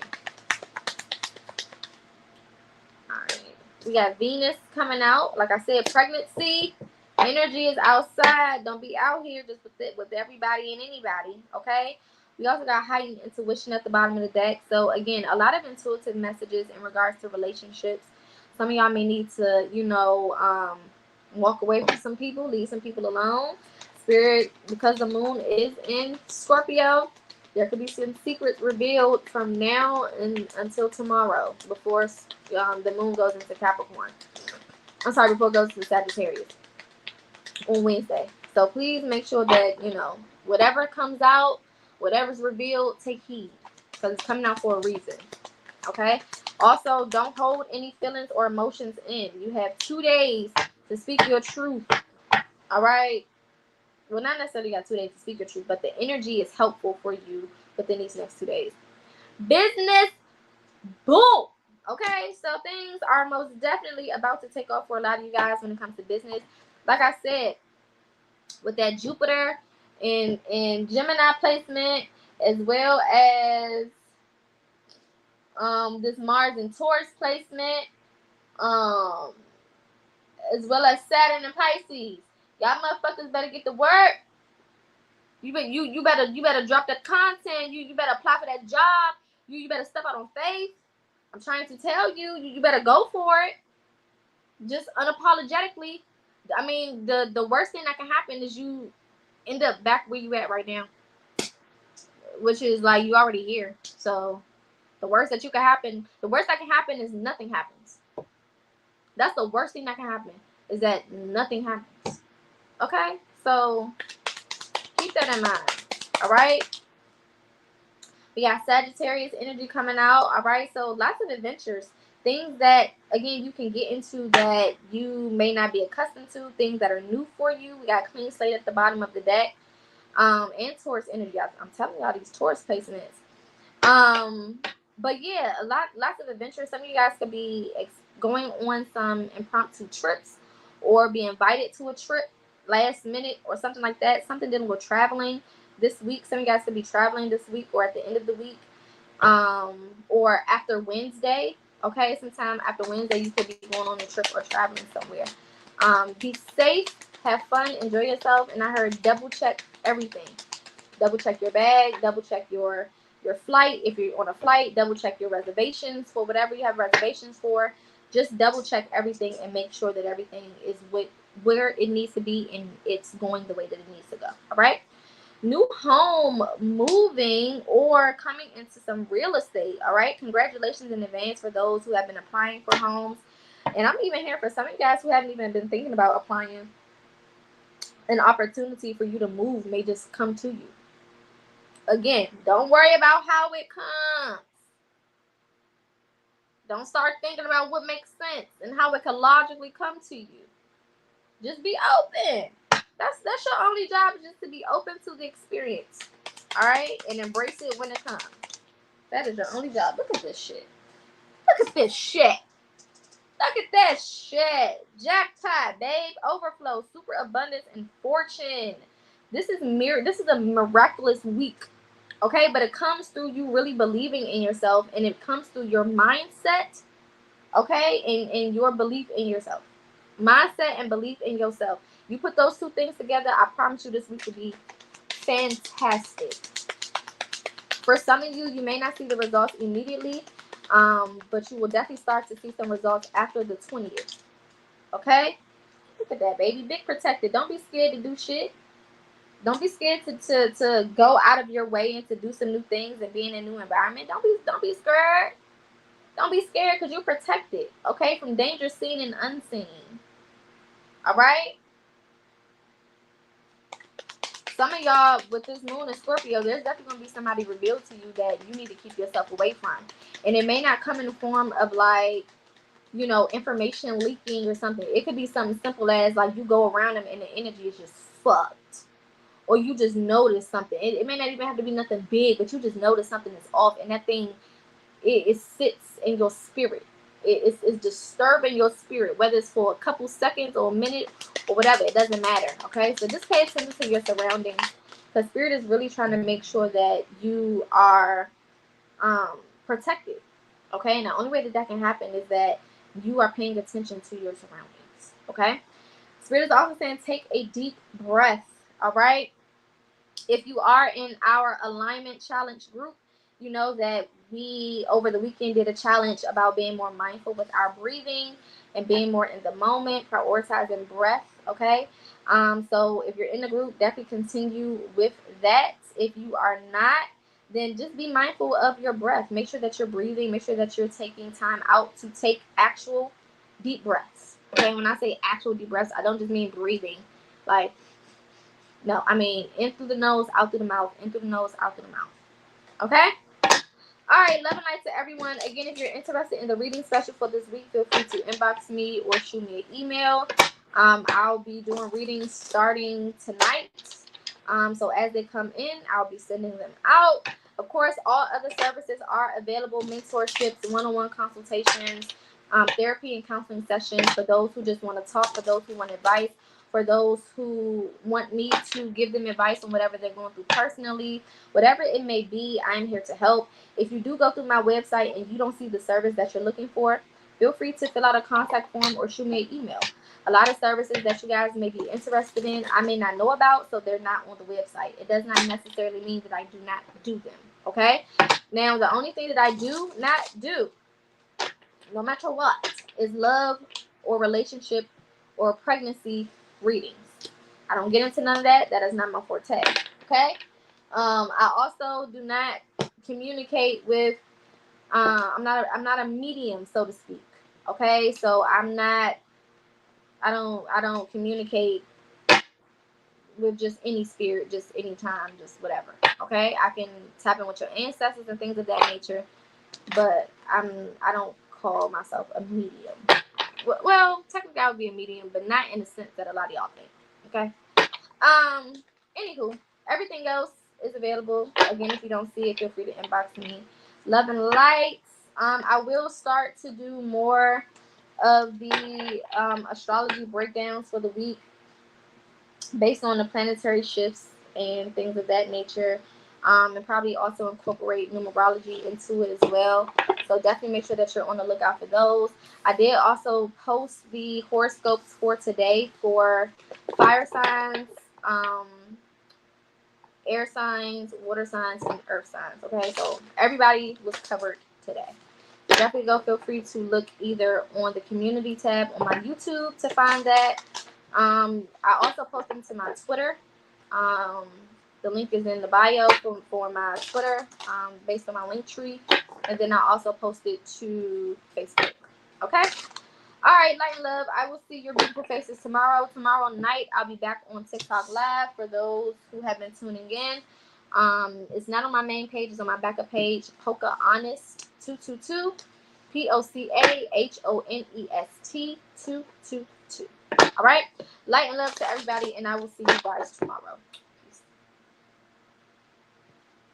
Alright. We got Venus coming out. Like I said, pregnancy. Energy is outside. Don't be out here just with everybody and anybody. Okay? We also got heightened intuition at the bottom of the deck. So, again, a lot of intuitive messages in regards to relationships. Some of y'all may need to, walk away from some people, leave some people alone. Spirit, because the moon is in Scorpio, there could be some secrets revealed from now until tomorrow, before the moon goes into Capricorn. I'm sorry, before it goes to Sagittarius on Wednesday. So please make sure that, whatever comes out, whatever's revealed, take heed, because it's coming out for a reason. Okay? Also, don't hold any feelings or emotions in. You have 2 days to speak your truth. All right? Well, not necessarily got 2 days to speak your truth, but the energy is helpful for you within these next 2 days. Business, boom. Okay, so things are most definitely about to take off for a lot of you guys when it comes to business. Like I said, with that Jupiter in Gemini placement, as well as this Mars in Taurus placement, as well as Saturn in Pisces. Y'all motherfuckers better get to work. You better drop that content. You better apply for that job. You better step out on faith. I'm trying to tell you, you better go for it. Just unapologetically. I mean, the worst thing that can happen is you end up back where you at right now, which is like you already here. So the worst that can happen is nothing happens. That's the worst thing that can happen, is that nothing happens. Okay, so keep that in mind. All right. We got Sagittarius energy coming out. All right, so lots of adventures, things that, again, you can get into that you may not be accustomed to, things that are new for you. We got clean slate at the bottom of the deck, and Taurus energy. I'm telling y'all, these Taurus placements. But yeah, lots of adventures. Some of you guys could be going on some impromptu trips, or be invited to a trip last minute or something like that. Something dealing with traveling this week. Some of you guys could be traveling this week or at the end of the week, or after Wednesday. Okay, sometime after Wednesday you could be going on a trip or traveling somewhere. Be safe, have fun, enjoy yourself, and I heard double check everything. Double check your bag, double check your flight. If you're on a flight, double check your reservations for whatever you have reservations for. Just double check everything and make sure that everything is where it needs to be and it's going the way that it needs to go. All right. New home, moving, or coming into some real estate. All right. Congratulations in advance for those who have been applying for homes. And I'm even here for some of you guys who haven't even been thinking about applying. An opportunity for you to move may just come to you. Again, don't worry about how it comes. Don't start thinking about what makes sense and how it can logically come to you. Just be open. That's your only job, is just to be open to the experience. All right? And embrace it when it comes. That is your only job. Look at this shit. Look at this shit. Look at that shit. Jackpot, babe. Overflow, super abundance, and fortune. This is a miraculous week. Okay, but it comes through you really believing in yourself, and it comes through your mindset, okay, and your belief in yourself. Mindset and belief in yourself. You put those two things together, I promise you this week will be fantastic. For some of you, you may not see the results immediately, but you will definitely start to see some results after the 20th. Okay? Look at that, baby. Big protected. Don't be scared to do shit. Don't be scared to go out of your way and to do some new things and be in a new environment. Don't be scared. Don't be scared, because you're protected, okay, from danger seen and unseen. All right? Some of y'all, with this moon in Scorpio, there's definitely going to be somebody revealed to you that you need to keep yourself away from. And it may not come in the form of, like, information leaking or something. It could be something simple as, like, you go around them and the energy is just fucked. Or you just notice something. It may not even have to be nothing big, but you just notice something is off, and that thing, it sits in your spirit. It's disturbing your spirit, whether it's for a couple seconds or a minute or whatever. It doesn't matter, okay? So just pay attention to your surroundings, because spirit is really trying to make sure that you are protected, okay? And the only way that that can happen is that you are paying attention to your surroundings, okay? Spirit is also saying take a deep breath, all right? If you are in our alignment challenge group, you know that we over the weekend did a challenge about being more mindful with our breathing and being more in the moment, prioritizing breath, okay? So if you're in the group, definitely continue with that. If you are not, then just be mindful of your breath. Make sure that you're breathing. Make sure that you're taking time out to take actual deep breaths, okay? When I say actual deep breaths, I don't just mean breathing like, no, I mean in through the nose, out through the mouth, in through the nose, out through the mouth. Okay? All right, love and light to everyone. Again, if you're interested in the reading special for this week, feel free to inbox me or shoot me an email. I'll be doing readings starting tonight. So as they come in, I'll be sending them out. Of course, all other services are available: mentorships, one-on-one consultations, therapy and counseling sessions for those who just want to talk, for those who want advice, for those who want me to give them advice on whatever they're going through personally. Whatever it may be, I'm here to help. If you do go through my website and you don't see the service that you're looking for, feel free to fill out a contact form or shoot me an email. A lot of services that you guys may be interested in, I may not know about, so they're not on the website. It does not necessarily mean that I do not do them, okay? Now, the only thing that I do not do, no matter what, is love or relationship or pregnancy readings. I don't get into none of that. That is not my forte, okay? I also do not communicate with I'm not a medium, so to speak. Okay, so I don't communicate with just any spirit, just anytime, just whatever. Okay, I can tap in with your ancestors and things of that nature, but I don't call myself a medium. Well, technically I would be a medium, but not in the sense that a lot of y'all think. Okay. Anywho, everything else is available. Again, if you don't see it, feel free to inbox me. Love and light. I will start to do more of the astrology breakdowns for the week based on the planetary shifts and things of that nature. And probably also incorporate numerology into it as well. So definitely make sure that you're on the lookout for those. I did also post the horoscopes for today for fire signs, air signs, water signs, and earth signs. Okay, so everybody was covered today. Definitely go feel free to look either on the community tab on my YouTube to find that. I also post them to my Twitter. The link is in the bio for my Twitter, based on my link tree. And then I also post it to Facebook. Okay? All right, light and love. I will see your beautiful faces tomorrow. Tomorrow night, I'll be back on TikTok Live for those who have been tuning in. It's not on my main page. It's on my backup page, Poca Honest 222. PocaHonest 222. All right, light and love to everybody, and I will see you guys tomorrow.